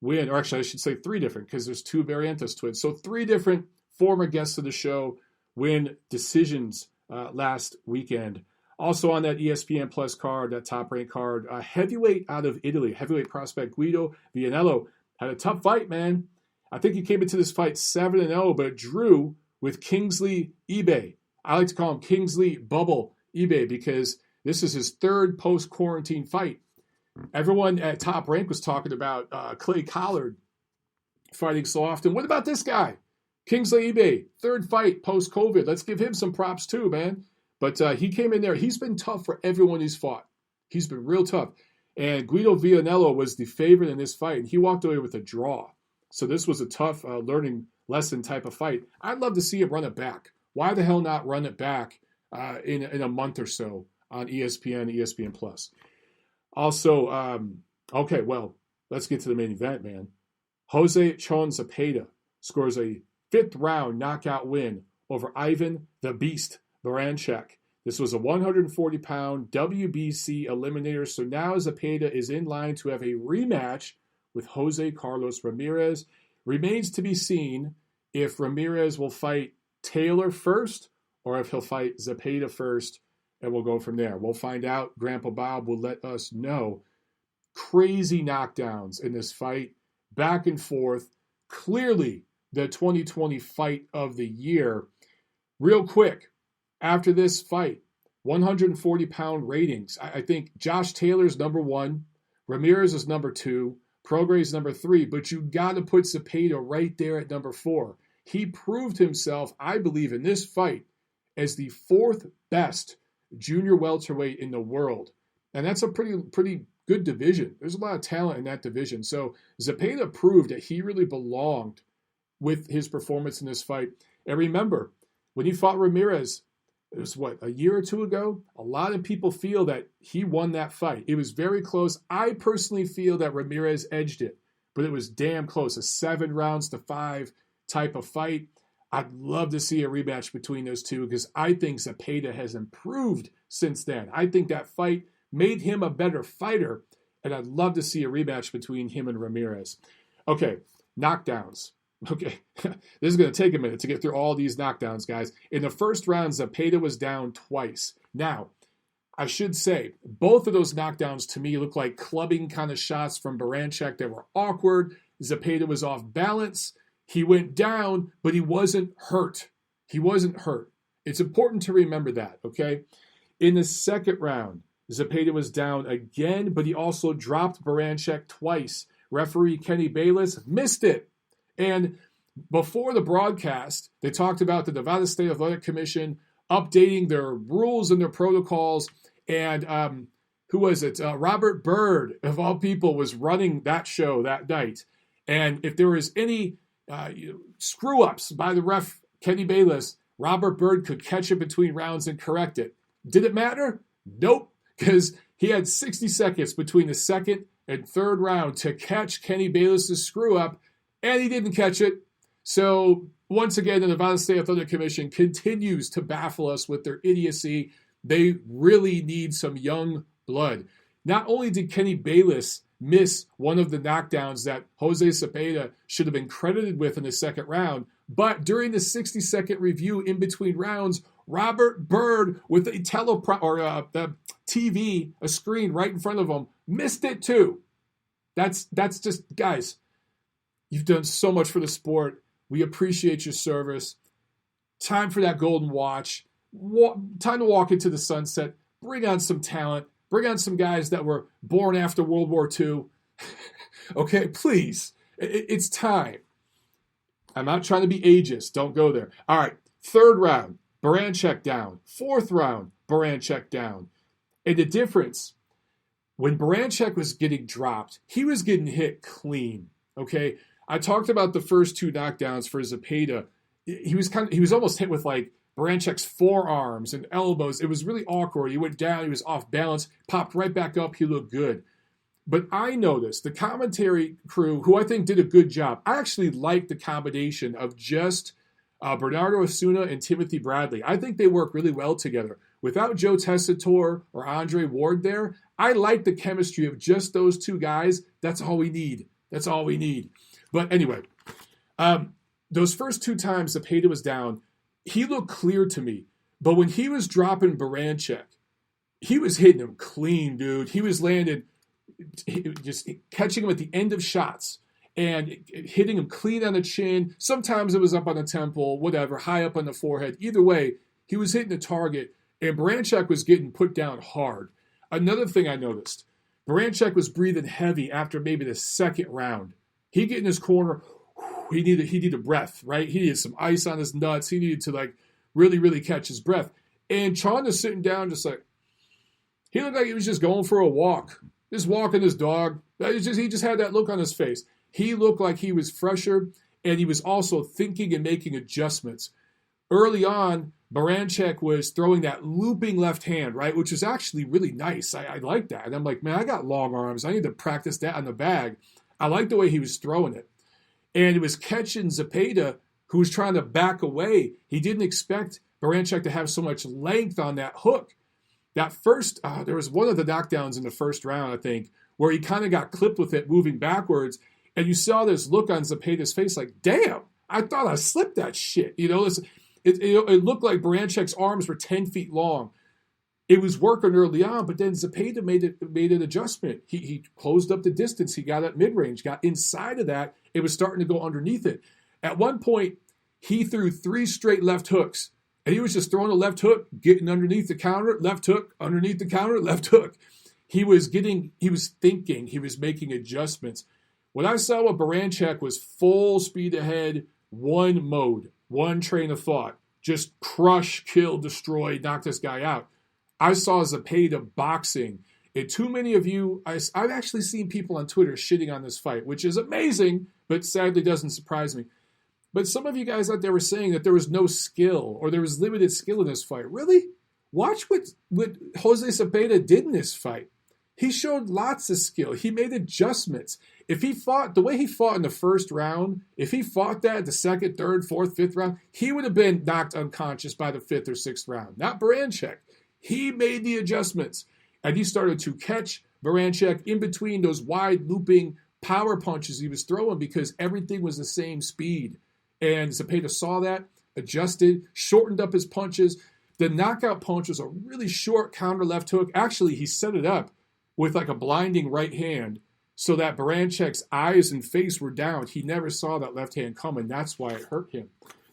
win, or actually I should say 3 different, because there's 2 Barrientos twins. So 3 different former guests of the show win decisions last weekend. Also on that ESPN Plus card, that top-ranked card, heavyweight out of Italy, heavyweight prospect Guido Vianello had a tough fight, man. I think he came into this fight 7-0, but drew with Kingsley eBay. I like to call him Kingsley Bubble eBay because this is his 3rd post-quarantine fight. Everyone at Top Rank was talking about Clay Collard fighting so often. What about this guy? Kingsley eBay, 3rd fight post-COVID. Let's give him some props too, man. But he came in there. He's been tough for everyone he's fought. He's been real tough. And Guido Vianello was the favorite in this fight, and he walked away with a draw. So this was a tough learning lesson type of fight. I'd love to see him run it back. Why the hell not run it back in a month or so on ESPN Plus? Also, okay, well, let's get to the main event, man. Jose Chon Zepeda scores a 5th-round knockout win over Ivan the Beast Baranchyk. This was a 140-pound WBC eliminator, so now Zepeda is in line to have a rematch with Jose Carlos Ramirez. Remains to be seen if Ramirez will fight Taylor first or if he'll fight Zepeda first, and we'll go from there. We'll find out. Grandpa Bob will let us know. Crazy knockdowns in this fight, back and forth. Clearly the 2020 fight of the year. Real quick, after this fight, 140-pound ratings. I think Josh Taylor's number 1, Ramirez is number 2, Prograis number 3, but you got to put Zepeda right there at number 4. He proved himself, I believe, in this fight as the 4th best junior welterweight in the world. And that's a pretty good division. There's a lot of talent in that division. So Zepeda proved that he really belonged with his performance in this fight. And remember, when he fought Ramirez, it was a year or 2 ago? A lot of people feel that he won that fight. It was very close. I personally feel that Ramirez edged it, but it was damn close. A 7-5 type of fight. I'd love to see a rematch between those two because I think Zepeda has improved since then. I think that fight made him a better fighter, and I'd love to see a rematch between him and Ramirez. Okay, knockdowns. Okay, this is going to take a minute to get through all these knockdowns, guys. In the first round, Zepeda was down twice. Now, I should say, both of those knockdowns to me look like clubbing kind of shots from Baranchyk that were awkward. Zepeda was off balance. He went down, but he wasn't hurt. He wasn't hurt. It's important to remember that, okay? In the second round, Zepeda was down again, but he also dropped Baranchyk twice. Referee Kenny Bayless missed it. And before the broadcast, they talked about the Nevada State Athletic Commission updating their rules and their protocols. And who was it? Robert Byrd, of all people, was running that show that night. And if there was any screw-ups by the ref, Kenny Bayless, Robert Byrd could catch it between rounds and correct it. Did it matter? Nope, because he had 60 seconds between the second and third round to catch Kenny Bayless's screw-up, and he didn't catch it. So once again, the Nevada State Athletic Commission continues to baffle us with their idiocy. They really need some young blood. Not only did Kenny Bayless miss one of the knockdowns that Jose Zepeda should have been credited with in the second round, but during the 60-second review in between rounds, Robert Byrd with a TV, a screen right in front of him, missed it too. That's just, guys, you've done so much for the sport. We appreciate your service. Time for that golden watch. Time to walk into the sunset. Bring on some talent. Bring on some guys that were born after World War II. Okay, please. It's time. I'm not trying to be ageist. Don't go there. All right, third round, Baranchyk down. Fourth round, Baranchyk down. And the difference, when Baranchyk was getting dropped, he was getting hit clean. Okay, I talked about the first two knockdowns for Zepeda. He was almost hit with like Barancyk's forearms and elbows. It was really awkward. He went down. He was off balance. Popped right back up. He looked good. But I noticed the commentary crew, who I think did a good job. I actually liked the combination of just Bernardo Osuna and Timothy Bradley. I think they work really well together. Without Joe Tessitore or Andre Ward there, I like the chemistry of just those two guys. That's all we need. That's all we need. But anyway, those first two times Zepeda was down, he looked clear to me. But when he was dropping Baranchyk, he was hitting him clean, dude. He was landing, just catching him at the end of shots and hitting him clean on the chin. Sometimes it was up on the temple, whatever, high up on the forehead. Either way, he was hitting the target, and Baranchyk was getting put down hard. Another thing I noticed, Baranchyk was breathing heavy after maybe the second round. He'd get in his corner. He needed breath, right? He needed some ice on his nuts. He needed to really, really catch his breath. And Chon is sitting down just like, he looked like he was just going for a walk. Just walking his dog. He just had that look on his face. He looked like he was fresher, and he was also thinking and making adjustments. Early on, Baranchyk was throwing that looping left hand, right, which was actually really nice. I like that. And I'm like, man, I got long arms. I need to practice that on the bag. I like the way he was throwing it. And it was catching Zepeda, who was trying to back away. He didn't expect Baranchyk to have so much length on that hook. That first, there was one of the knockdowns in the first round, I think, where he kind of got clipped with it moving backwards. And you saw this look on Zepeda's face like, damn, I thought I slipped that shit. You know, it looked like Barancyk's arms were 10 feet long. It was working early on, but then Zepeda made an adjustment. He closed up the distance. He got at mid-range, got inside of that. It was starting to go underneath it. At one point, he threw 3 straight left hooks. And he was just throwing a left hook, getting underneath the counter, left hook, underneath the counter, left hook. He was thinking, he was making adjustments. What I saw with Baranchyk was full speed ahead, one mode, one train of thought. Just crush, kill, destroy, knock this guy out. I saw Zepeda boxing. And too many of you, I've actually seen people on Twitter shitting on this fight, which is amazing, but sadly doesn't surprise me. But some of you guys out there were saying that there was no skill or there was limited skill in this fight. Really? Watch what Jose Zepeda did in this fight. He showed lots of skill. He made adjustments. If he fought the way he fought in the first round, if he fought that the second, third, fourth, fifth round, he would have been knocked unconscious by the fifth or sixth round. Not Baranchyk. He made the adjustments. And he started to catch Baranchyk in between those wide looping power punches he was throwing because everything was the same speed. And Zepeda saw that, adjusted, shortened up his punches. The knockout punch was a really short counter left hook. Actually, he set it up with like a blinding right hand so that Baranchyk's eyes and face were down. He never saw that left hand coming. That's why it hurt him.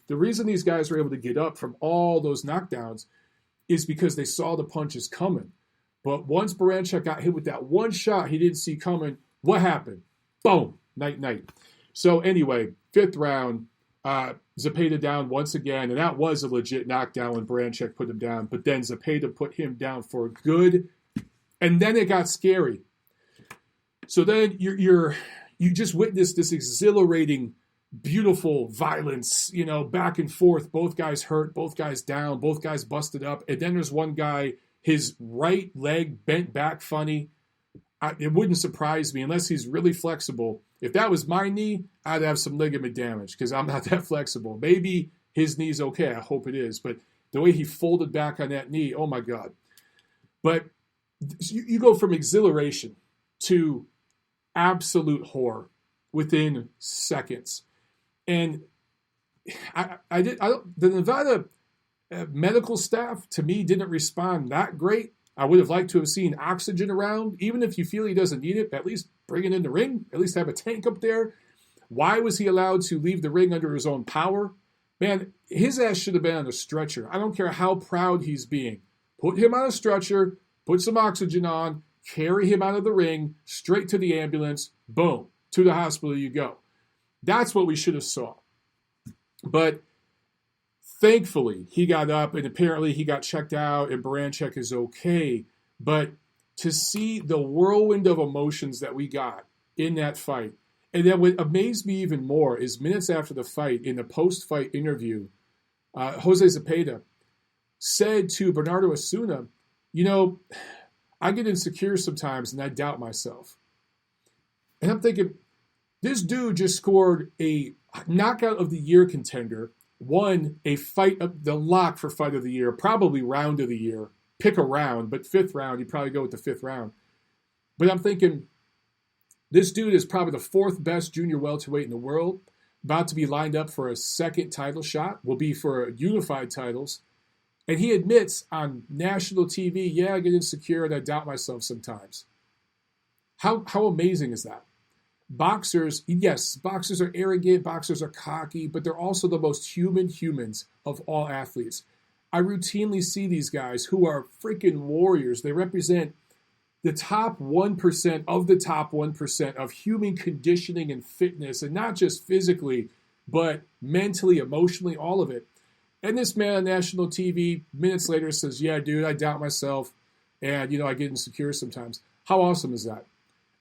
The reason these guys were able to get up from all those knockdowns is because they saw the punches coming. But once Baranchyk got hit with that one shot he didn't see coming, what happened? Boom, night. So anyway, 5th round, Zepeda down once again, and that was a legit knockdown when Baranchyk put him down. But then Zepeda put him down for good, and then it got scary. So then you just witnessed this exhilarating, beautiful violence, back and forth. Both guys hurt, both guys down, both guys busted up, and then there's one guy, his right leg bent back funny. It wouldn't surprise me unless he's really flexible. If that was my knee, I'd have some ligament damage because I'm not that flexible. Maybe his knee's okay. I hope it is. But the way he folded back on that knee, oh my God. But you go from exhilaration to absolute horror within seconds. And the Nevada medical staff, to me, didn't respond that great. I would have liked to have seen oxygen around. Even if you feel he doesn't need it, at least bring it in the ring. At least have a tank up there. Why was he allowed to leave the ring under his own power? Man, his ass should have been on a stretcher. I don't care how proud he's being. Put him on a stretcher, put some oxygen on, carry him out of the ring, straight to the ambulance, boom, to the hospital you go. That's what we should have saw. But thankfully, he got up, and apparently he got checked out, and Baranchyk is okay. But to see the whirlwind of emotions that we got in that fight, and then what amazed me even more is minutes after the fight, in the post-fight interview, Jose Zepeda said to Bernardo Osuna, I get insecure sometimes, and I doubt myself. And I'm thinking, this dude just scored a knockout of the year contender, won a fight, the lock for fight of the year, probably round of the year. Pick a round, but 5th round, you'd probably go with the 5th round. But I'm thinking, this dude is probably the 4th best junior welterweight in the world, about to be lined up for a 2nd title shot, will be for unified titles. And he admits on national TV, yeah, I get insecure and I doubt myself sometimes. How amazing is that? Boxers, yes, boxers are arrogant, boxers are cocky, but they're also the most human humans of all athletes. I routinely see these guys who are freaking warriors. They represent the top 1% of the top 1% of human conditioning and fitness, and not just physically, but mentally, emotionally, all of it. And this man on national TV minutes later says, yeah, dude, I doubt myself, and, I get insecure sometimes. How awesome is that?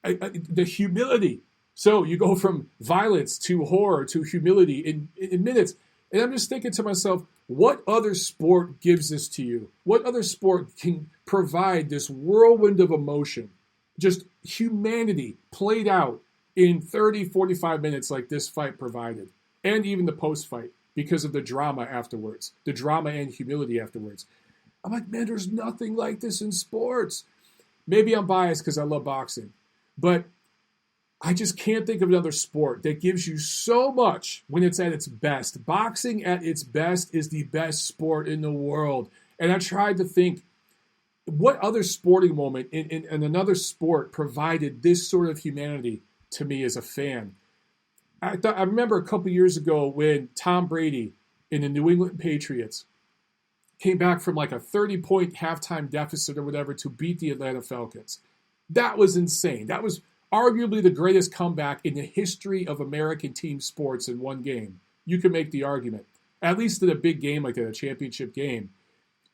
The humility. So you go from violence to horror to humility in minutes. And I'm just thinking to myself, what other sport gives this to you? What other sport can provide this whirlwind of emotion? Just humanity played out in 30, 45 minutes like this fight provided. And even the post-fight because of the drama afterwards. The drama and humility afterwards. I'm like, man, there's nothing like this in sports. Maybe I'm biased because I love boxing. But I just can't think of another sport that gives you so much when it's at its best. Boxing at its best is the best sport in the world. And I tried to think, what other sporting moment in another sport provided this sort of humanity to me as a fan? I remember a couple years ago when Tom Brady in the New England Patriots came back from like a 30-point halftime deficit or whatever to beat the Atlanta Falcons. That was insane. That was arguably the greatest comeback in the history of American team sports in one game. You can make the argument. At least in a big game like that, a championship game.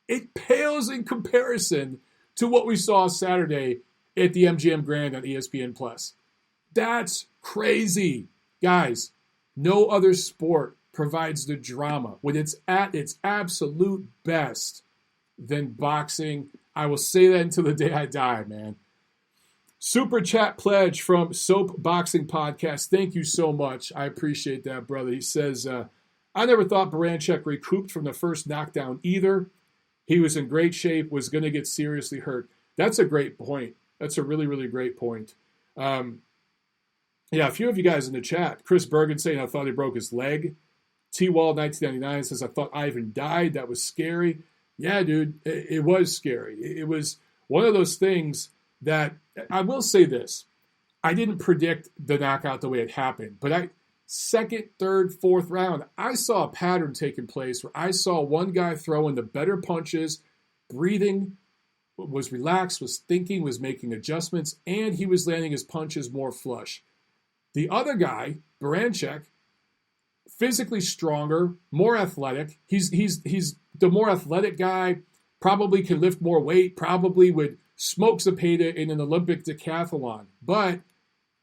It pales in comparison to what we saw Saturday at the MGM Grand on ESPN+. That's crazy. Guys, no other sport provides the drama when it's at its absolute best than boxing. I will say that until the day I die, man. Super chat pledge from Soap Boxing Podcast. Thank you so much. I appreciate that, brother. He says, I never thought Baranchyk recouped from the first knockdown either. He was in great shape, was going to get seriously hurt. That's a great point. That's a really, really great point. Yeah, a few of you guys in the chat. Chris Bergen saying, I thought he broke his leg. T-Wall 1999 says, I thought Ivan died. That was scary. Yeah, dude, it was scary. It was one of those things that, I will say this. I didn't predict the knockout the way it happened, but second, third, fourth round, I saw a pattern taking place where I saw one guy throwing the better punches, breathing, was relaxed, was thinking, was making adjustments, and he was landing his punches more flush. The other guy, Baranchyk, physically stronger, more athletic. He's the more athletic guy, probably can lift more weight, probably would smoke Zepeda in an Olympic decathlon. But,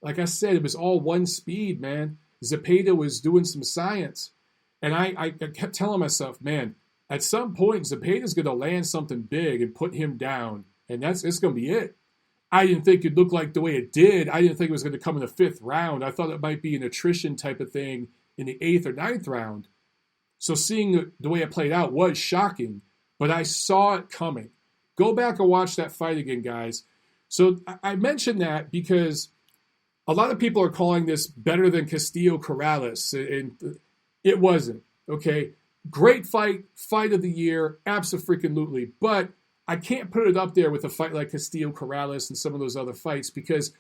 like I said, it was all one speed, man. Zepeda was doing some science. And I kept telling myself, man, at some point, Zepeda's going to land something big and put him down. And it's going to be it. I didn't think it'd look like the way it did. I didn't think it was going to come in the fifth round. I thought it might be an attrition type of thing in the eighth or ninth round. So seeing the way it played out was shocking, but I saw it coming. Go back and watch that fight again, guys. So I mentioned that because a lot of people are calling this better than Castillo Corrales, and it wasn't, okay? Great fight of the year, abso-freaking-lutely, but I can't put it up there with a fight like Castillo Corrales and some of those other fights because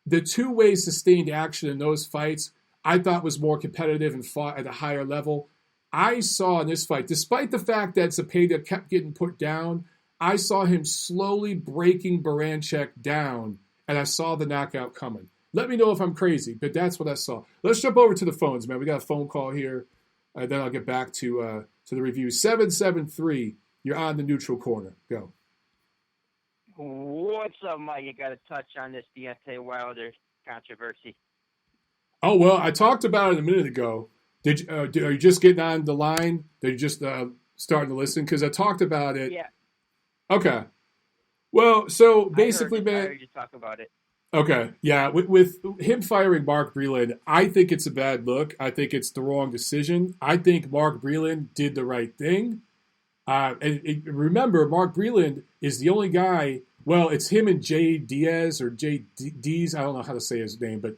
the two-way sustained action in those fights I thought was more competitive and fought at a higher level. I saw in this fight, despite the fact that Zepeda kept getting put down, I saw him slowly breaking Baranchyk down, and I saw the knockout coming. Let me know if I'm crazy, but that's what I saw. Let's jump over to the phones, man. We got a phone call here, and then I'll get back to the review. 773, you're on the neutral corner. Go. What's up, Mike? You got to touch on this Deontay Wilder controversy. Oh, well, I talked about it a minute ago. Are you just getting on the line? Are you just starting to listen? Because I talked about it. Yeah. Okay. Well, so basically, I heard you talk about it. Okay. Yeah. With him firing Mark Breland, I think it's a bad look. I think it's the wrong decision. I think Mark Breland did the right thing. Remember, Mark Breland is the only guy. Well, it's him and Jay Diaz or Jay Dees. I don't know how to say his name, but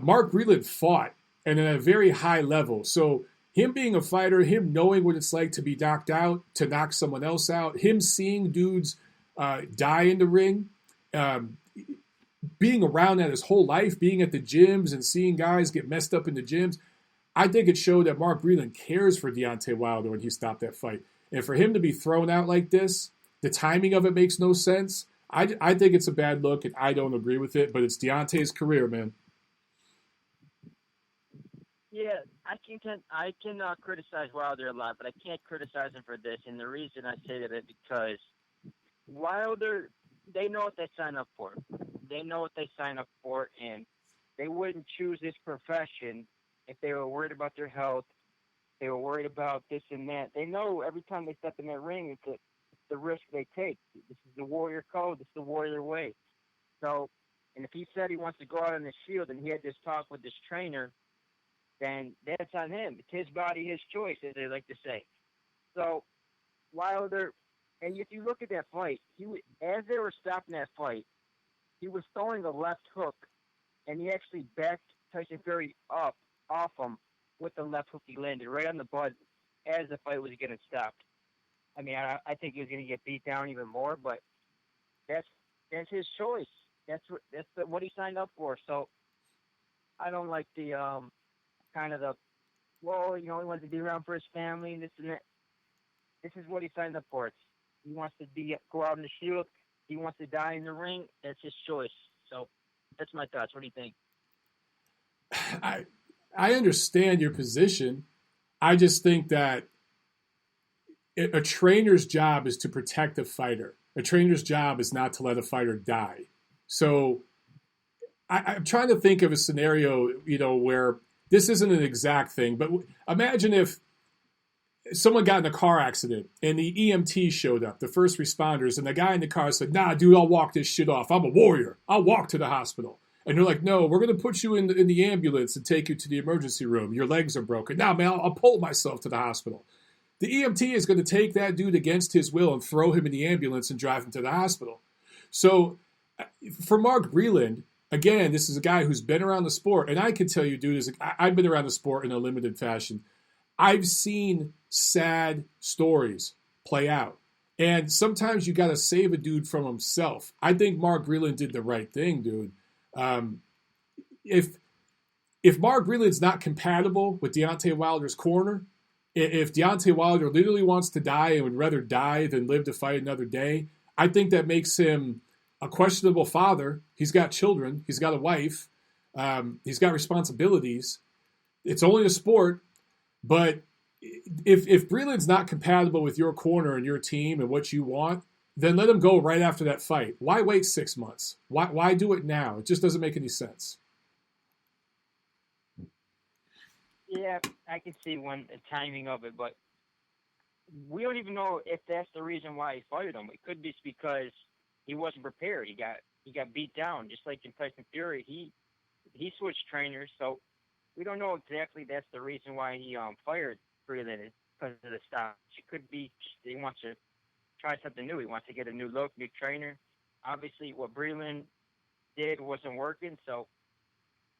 Mark Breland fought and at a very high level. So him being a fighter, him knowing what it's like to be knocked out, to knock someone else out, him seeing dudes die in the ring, being around that his whole life, being at the gyms and seeing guys get messed up in the gyms, I think it showed that Mark Breland cares for Deontay Wilder when he stopped that fight. And for him to be thrown out like this, the timing of it makes no sense. I think it's a bad look, and I don't agree with it, but it's Deontay's career, man. Yeah, I can criticize Wilder a lot, but I can't criticize him for this. And the reason I say that is because Wilder, they know what they sign up for. They know what they sign up for, and they wouldn't choose this profession if they were worried about their health. They were worried about this and that. They know every time they step in that ring, it's the risk they take. This is the warrior code. This is the warrior way. So, and if he said he wants to go out on the shield and he had this talk with this trainer, then that's on him. It's his body, his choice, as they like to say. So, Wilder, and if you look at that fight, as they were stopping that fight, he was throwing a left hook, and he actually backed Tyson Fury up off him with the left hook he landed right on the butt as the fight was getting stopped. I mean, I think he was going to get beat down even more, but that's his choice. That's what he signed up for. So I don't like the he wants to be around for his family and this and that. This is what he signed up for. He wants to go out in the shield. He wants to die in the ring. That's his choice. So that's my thoughts. What do you think? I understand your position. I just think that a trainer's job is to protect a fighter. A trainer's job is not to let a fighter die. So I'm trying to think of a scenario, where this isn't an exact thing, but imagine if someone got in a car accident and the EMT showed up, the first responders, and the guy in the car said, "Nah, dude, I'll walk this shit off. I'm a warrior. I'll walk to the hospital." And they're like, "No, we're going to put you in the ambulance and take you to the emergency room. Your legs are broken." "Nah, man, I'll pull myself to the hospital." The EMT is going to take that dude against his will and throw him in the ambulance and drive him to the hospital. So for Mark Breland, again, this is a guy who's been around the sport, and I can tell you, dude, I've been around the sport in a limited fashion. I've seen sad stories play out. And sometimes you got to save a dude from himself. I think Mark Breland did the right thing, dude. If Mark Breland's not compatible with Deontay Wilder's corner, if Deontay Wilder literally wants to die and would rather die than live to fight another day, I think that makes him a questionable father. He's got children. He's got a wife. He's got responsibilities. It's only a sport. But if Breland's not compatible with your corner and your team and what you want, then let him go right after that fight. Why wait 6 months? Why do it now? It just doesn't make any sense. Yeah, I can see the timing of it, but we don't even know if that's the reason why he fired him. It could be because he wasn't prepared. He got beat down, just like in Tyson Fury. He switched trainers, so we don't know exactly that's the reason why he fired Breland, because of the stop. It could be just he wants to try something new. He wants to get a new look, new trainer. Obviously, what Breland did wasn't working, so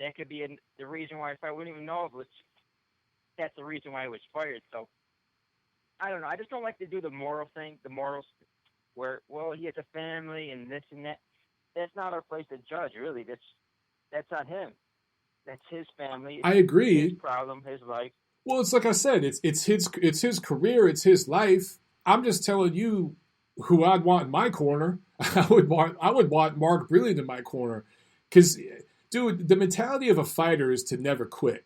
that could be the reason why he fired. We don't even know if that's the reason why he was fired. So I don't know. I just don't like to do the moral thing, the morals, where, well, he has a family and this and that. That's not our place to judge, really. That's on him. That's his family. I agree. His problem, his life. Well, it's like I said, it's his career, it's his life. I'm just telling you who I'd want in my corner. I would want Mark Breland in my corner, because, dude, the mentality of a fighter is to never quit,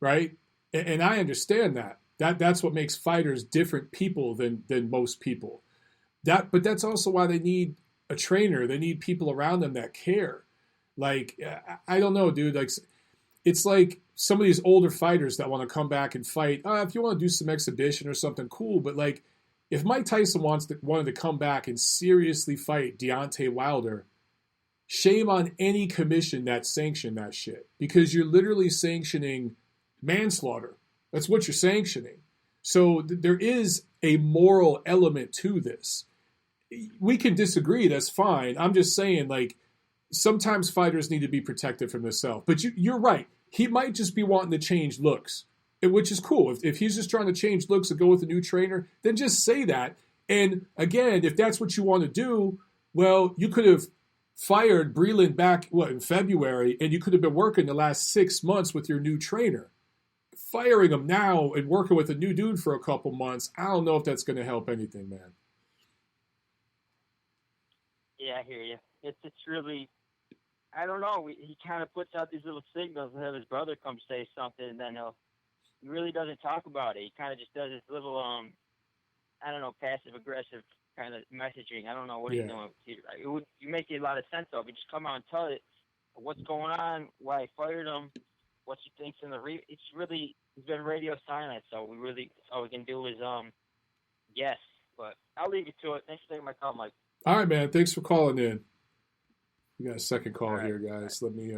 right? And I understand that. That's what makes fighters different people than most people. But that's also why they need a trainer. They need people around them that care. Like, I don't know, dude. Like, it's like some of these older fighters that want to come back and fight. If you want to do some exhibition or something, cool. But like, if Mike Tyson wanted to come back and seriously fight Deontay Wilder, shame on any commission that sanctioned that shit, because you're literally sanctioning manslaughter. That's what you're sanctioning. So there is a moral element to this. We can disagree. That's fine. I'm just saying, like, sometimes fighters need to be protected from themselves. But you're right. He might just be wanting to change looks, which is cool. If he's just trying to change looks and go with a new trainer, then just say that. And again, if that's what you want to do, well, you could have fired Breland back, in February, and you could have been working the last 6 months with your new trainer. Firing him now and working with a new dude for a couple months, I don't know if that's going to help anything, man. Yeah, I hear you. It's really, I don't know. He kind of puts out these little signals and have his brother come say something, and then he really doesn't talk about it. He kind of just does this little, I don't know, passive-aggressive kind of messaging. I don't know what he's doing. You make a lot of sense, though. If you just come out and tell it what's going on, why he fired him, what he thinks in the it's really, he's been radio silent, so all we can do is guess. But I'll leave you to it. Thanks for taking my call, Mike. All right, man. Thanks for calling in. We got a second call right. here, guys. Let me.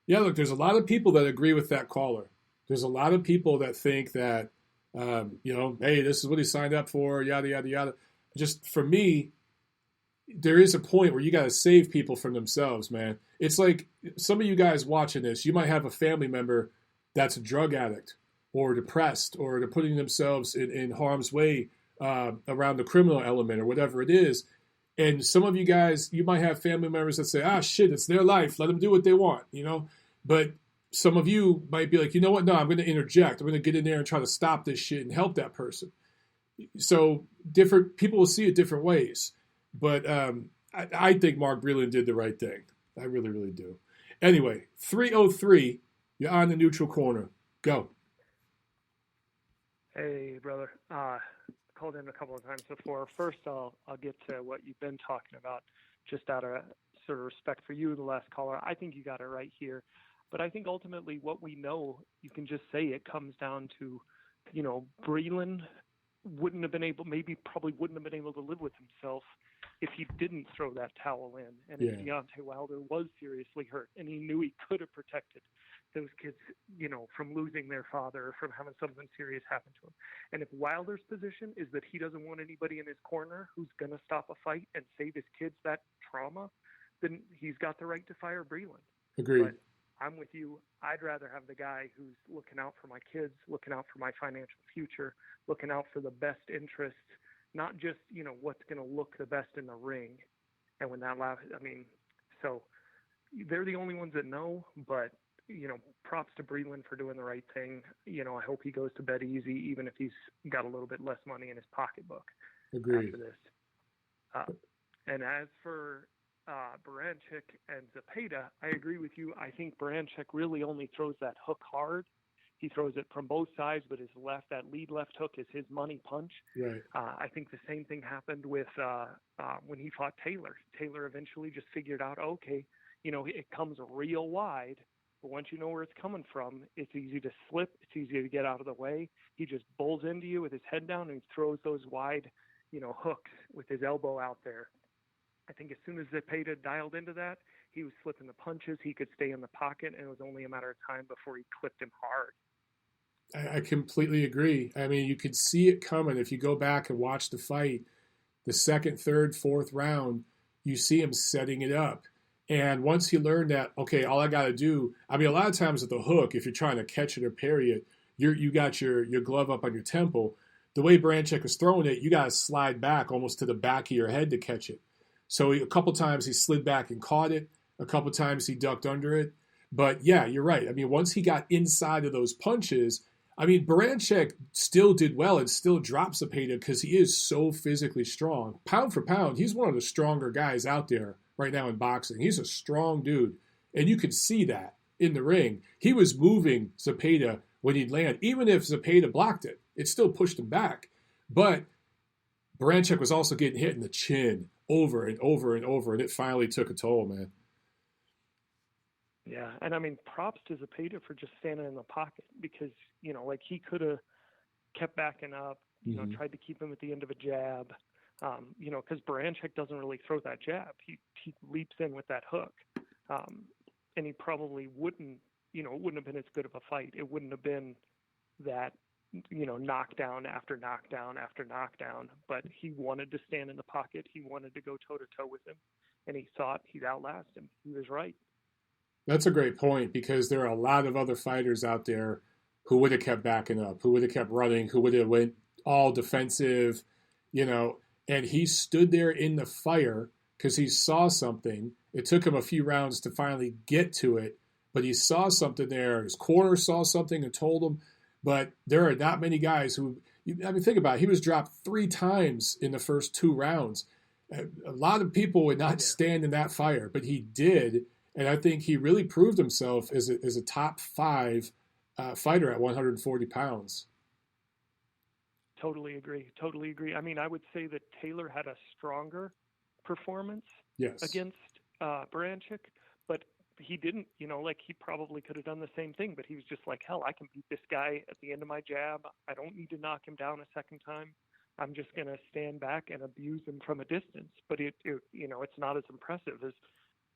Yeah, look, there's a lot of people that agree with that caller. There's a lot of people that think that, hey, this is what he signed up for, yada, yada, yada. Just for me, there is a point where you got to save people from themselves, man. It's like some of you guys watching this, you might have a family member that's a drug addict or depressed, or they're putting themselves in harm's way around the criminal element or whatever it is. And some of you guys, you might have family members that say, shit, it's their life. Let them do what they want, But some of you might be like, you know what? No, I'm going to interject. I'm going to get in there and try to stop this shit and help that person. So different people will see it different ways. But I think Mark Breland did the right thing. I really, really do. Anyway, 303, you're on the neutral corner. Go. Hey, brother. Called in a couple of times before. First, I'll get to what you've been talking about, just out of sort of respect for you, the last caller. I think you got it right here. But I think ultimately what we know, you can just say it comes down to, Breland wouldn't have been able, probably wouldn't have been able to live with himself if he didn't throw that towel in. And if Deontay Wilder was seriously hurt and he knew he could have protected those kids, from losing their father or from having something serious happen to him. And if Wilder's position is that he doesn't want anybody in his corner who's going to stop a fight and save his kids that trauma, then he's got the right to fire Breland. Agreed. But I'm with you. I'd rather have the guy who's looking out for my kids, looking out for my financial future, looking out for the best interests, not just, what's going to look the best in the ring. And when that so they're the only ones that know, but, props to Breland for doing the right thing. I hope he goes to bed easy, even if he's got a little bit less money in his pocketbook. Agreed. After this. And as for Baranchyk and Zepeda, I agree with you. I think Baranchyk really only throws that hook hard. He throws it from both sides, but that lead left hook is his money punch. Right. I think the same thing happened with when he fought Taylor. Taylor eventually just figured out, okay, it comes real wide, but once you know where it's coming from, it's easy to slip. It's easy to get out of the way. He just bowls into you with his head down and he throws those wide, hooks with his elbow out there. I think as soon as Zepeda dialed into that, he was slipping the punches. He could stay in the pocket, and it was only a matter of time before he clipped him hard. I completely agree. I mean, you could see it coming. If you go back and watch the fight, the second, third, fourth round, you see him setting it up. And once he learned that, okay, all I got to do, a lot of times with the hook, if you're trying to catch it or parry it, you got your glove up on your temple. The way Baranchyk was throwing it, you got to slide back almost to the back of your head to catch it. So a couple times he slid back and caught it. A couple times he ducked under it. But yeah, you're right. Once he got inside of those punches, Baranchyk still did well and still dropped Zepeda because he is so physically strong. Pound for pound, he's one of the stronger guys out there right now in boxing. He's a strong dude. And you could see that in the ring. He was moving Zepeda when he'd land. Even if Zepeda blocked it, it still pushed him back. But Baranchyk was also getting hit in the chin over and over and over, and it finally took a toll, man. Yeah, and props to Zepeda for just standing in the pocket because, he could have kept backing up, tried to keep him at the end of a jab, because Baranchyk doesn't really throw that jab. He leaps in with that hook, and he probably wouldn't, it wouldn't have been as good of a fight. It wouldn't have been that, knockdown after knockdown after knockdown, but he wanted to stand in the pocket. He wanted to go toe-to-toe with him, and he thought he'd outlast him. He was right. That's a great point because there are a lot of other fighters out there who would have kept backing up, who would have kept running, who would have went all defensive, and he stood there in the fire because he saw something. It took him a few rounds to finally get to it, but he saw something there. His corner saw something and told him, but there are not many guys who, think about it, he was dropped 3 times in the first 2 rounds. A lot of people would not stand in that fire, but he did. And I think he really proved himself as a top 5 fighter at 140 pounds. Totally agree. I would say that Taylor had a stronger performance against Baranchyk, but he didn't, he probably could have done the same thing, but he was just like, hell, I can beat this guy at the end of my jab. I don't need to knock him down a second time. I'm just going to stand back and abuse him from a distance. But it's not as impressive as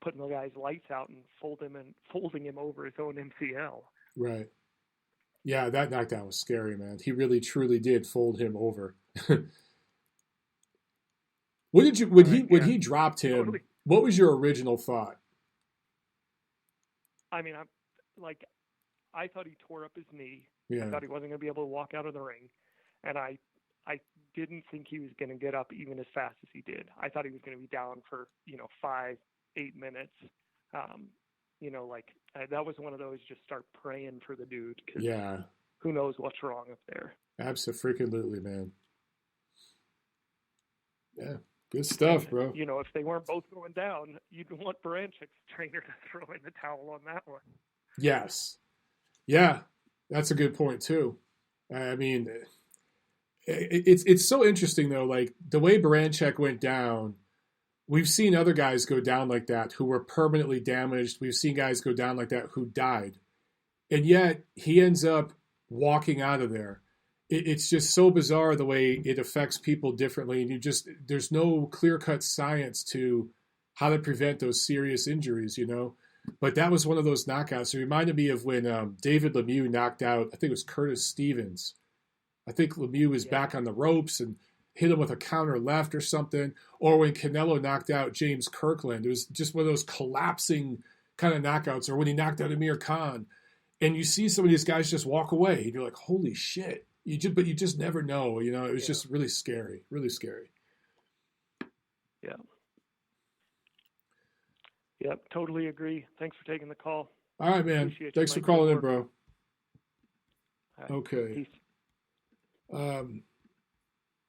putting the guy's lights out and folding him over his own MCL. Right. Yeah, that knockdown was scary, man. He really, truly did fold him over. When he dropped him? Totally. What was your original thought? I thought he tore up his knee. Yeah. I thought he wasn't going to be able to walk out of the ring, and I didn't think he was going to get up even as fast as he did. I thought he was going to be down for 5-8 minutes. That was one of those just start praying for the dude. Yeah. Who knows what's wrong up there? Absolutely, man. Yeah. Good stuff, bro. If they weren't both going down, you'd want Barancyk's trainer to throw in the towel on that one. Yes. Yeah. That's a good point too. It's so interesting though, like the way Baranchyk went down. We've seen other guys go down like that who were permanently damaged. We've seen guys go down like that who died. And yet he ends up walking out of there. It's just so bizarre the way it affects people differently. And there's no clear-cut science to how to prevent those serious injuries, But that was one of those knockouts. It reminded me of when David Lemieux knocked out, I think it was Curtis Stevens. I think Lemieux was back on the ropes and hit him with a counter left or something. Or when Canelo knocked out James Kirkland. It was just one of those collapsing kind of knockouts. Or when he knocked out Amir Khan. And you see some of these guys just walk away. And you're like, holy shit. But you just never know. You know, it was just really scary. Really scary. Yeah. Yep, totally agree. Thanks for taking the call. All right, man. Thanks for calling in, bro. Right. Okay. Peace.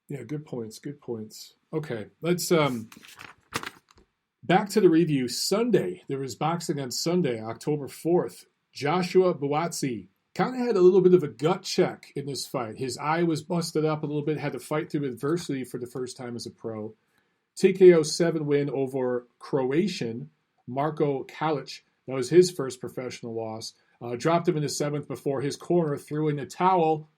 Yeah, good points. Good points. Okay, let's back to the review. Sunday, there was boxing on Sunday, October 4th. Joshua Buatsi kind of had a little bit of a gut check in this fight. His eye was busted up a little bit, had to fight through adversity for the first time as a pro. TKO 7 win over Croatian Marko Kalic. That was his first professional loss. Dropped him in the 7th before his corner threw in the towel.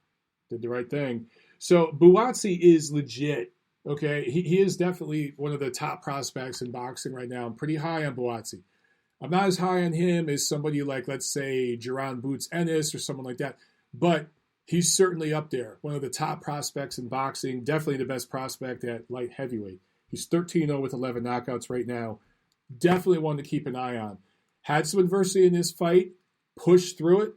Did the right thing. So Buatsi is legit. Okay, he is definitely one of the top prospects in boxing right now. I'm pretty high on Buatsi. I'm not as high on him as somebody like, let's say, Jaron Boots Ennis or someone like that. But he's certainly up there. One of the top prospects in boxing. Definitely the best prospect at light heavyweight. He's 13-0 with 11 knockouts right now. Definitely one to keep an eye on. Had some adversity in this fight. Pushed through it.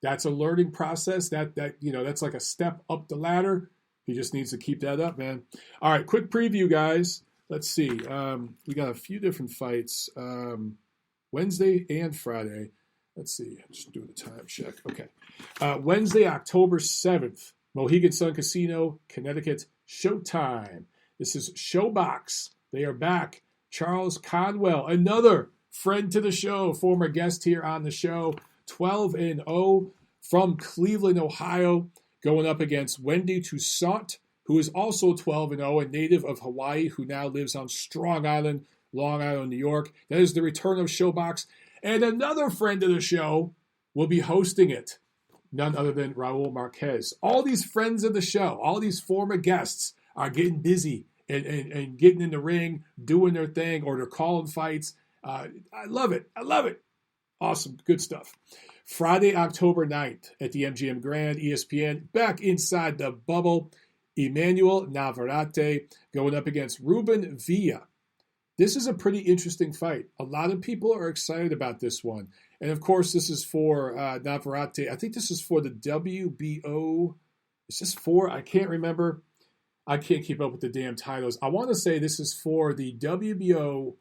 That's a learning process. That's like a step up the ladder. He just needs to keep that up, man. All right, quick preview, guys. Let's see. We got a few different fights. Wednesday and Friday. Let's see. I'm just doing a time check. Okay. Wednesday, October 7th. Mohegan Sun Casino, Connecticut. Showtime. This is Showbox. They are back. Charles Conwell, another friend to the show, former guest here on the show. 12-0 from Cleveland, Ohio, going up against Wendy Toussaint, who is also 12-0, a native of Hawaii who now lives on Strong Island, Long Island, New York. That is the return of Showbox. And another friend of the show will be hosting it, none other than Raul Marquez. All these friends of the show, all these former guests are getting busy and getting in the ring, doing their thing, or they're calling fights. I love it. I love it. Awesome. Good stuff. Friday, October 9th at the MGM Grand, ESPN, back inside the bubble. Emmanuel Navarrete going up against Ruben Villa. This is a pretty interesting fight. A lot of people are excited about this one. And, of course, this is for Navarrete. I think this is for the WBO. Is this for? I can't remember. I can't keep up with the damn titles. I want to say this is for the WBO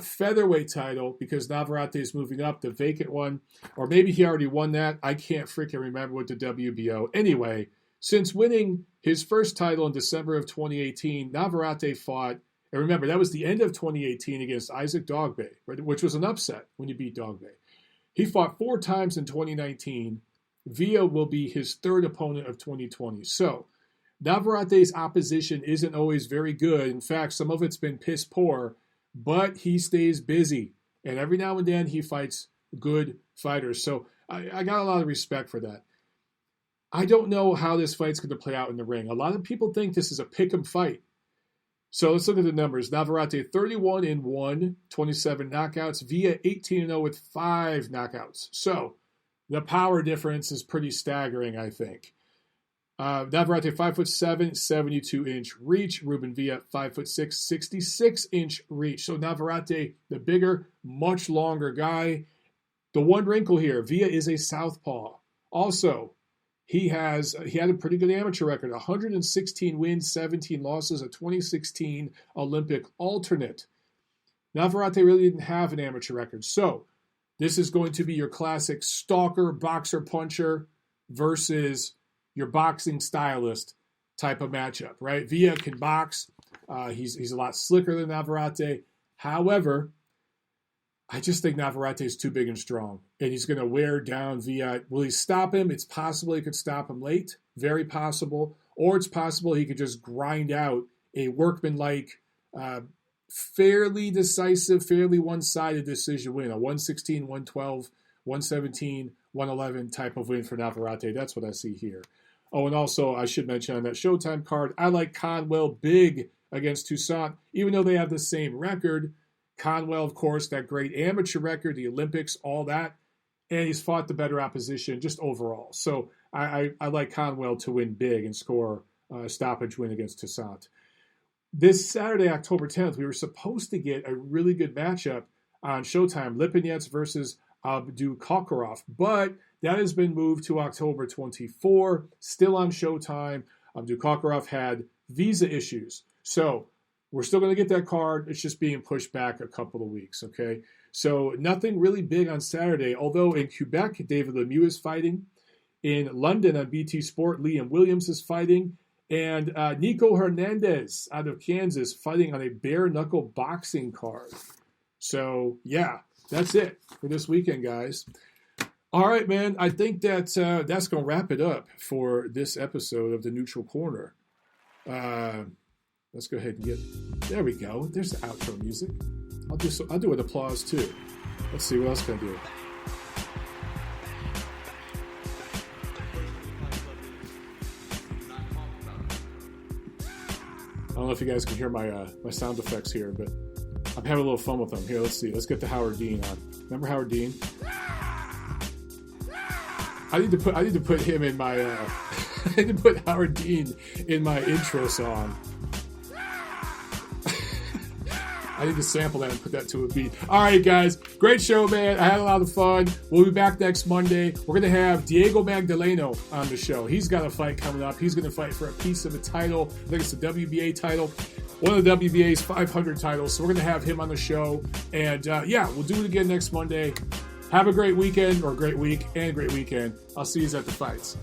featherweight title because Navarrete is moving up, the vacant one. Or maybe he already won that. I can't freaking remember with the WBO. Anyway, since winning his first title in December of 2018, Navarrete fought, and remember, that was the end of 2018 against Isaac Dogboe, which was an upset when you beat Dogboe. He fought 4 times in 2019. Villa will be his third opponent of 2020. So, Navarrete's opposition isn't always very good. In fact, some of it's been piss poor, but he stays busy. And every now and then he fights good fighters. So I got a lot of respect for that. I don't know how this fight's going to play out in the ring. A lot of people think this is a pick'em fight. So let's look at the numbers. Navarrete 31-1, 27 knockouts. Villa 18-0 with 5 knockouts. So the power difference is pretty staggering, I think. Navarrete 5'7", 72-inch reach. Ruben Villa 5'6", 66-inch reach. So Navarrete, the bigger, much longer guy. The one wrinkle here, Villa is a southpaw. Also, he had a pretty good amateur record. 116 wins, 17 losses, a 2016 Olympic alternate. Navarrete really didn't have an amateur record. So this is going to be your classic stalker, boxer, puncher versus your boxing stylist type of matchup, right? Villa can box. He's a lot slicker than Navarrete. However, I just think Navarrete is too big and strong, and he's going to wear down Villa. Will he stop him? It's possible he could stop him late, very possible, or it's possible he could just grind out a workmanlike, fairly decisive, fairly one-sided decision win, a 116, 112, 117, 111 type of win for Navarrete. That's what I see here. Oh, and also, I should mention on that Showtime card, I like Conwell big against Toussaint. Even though they have the same record, Conwell, of course, that great amateur record, the Olympics, all that. And he's fought the better opposition just overall. So I like Conwell to win big and score a stoppage win against Toussaint. This Saturday, October 10th, we were supposed to get a really good matchup on Showtime, Lipinets versus Abdukakharov, but that has been moved to October 24, still on Showtime. Abdukakharov had visa issues. So we're still going to get that card. It's just being pushed back a couple of weeks, okay? So nothing really big on Saturday, although in Quebec, David Lemieux is fighting. In London on BT Sport, Liam Williams is fighting. And Nico Hernandez out of Kansas fighting on a bare-knuckle boxing card. So, yeah, that's it for this weekend, guys. All right, man, I think that's going to wrap it up for this episode of The Neutral Corner. Let's go ahead and there we go. There's the outro music. I'll do an applause, too. Let's see, what else can I do? I don't know if you guys can hear my sound effects here, but I'm having a little fun with them. Here, let's see. Let's get the Howard Dean on. Remember Howard Dean? I need to put him in my. I need to put Howard Dean in my intro song. I need to sample that and put that to a beat. All right, guys. Great show, man. I had a lot of fun. We'll be back next Monday. We're going to have Diego Magdaleno on the show. He's got a fight coming up. He's going to fight for a piece of a title. I think it's the WBA title. One of the WBA's 500 titles. So we're going to have him on the show. And, yeah, we'll do it again next Monday. Have a great weekend, or a great week and a great weekend. I'll see you at the fights.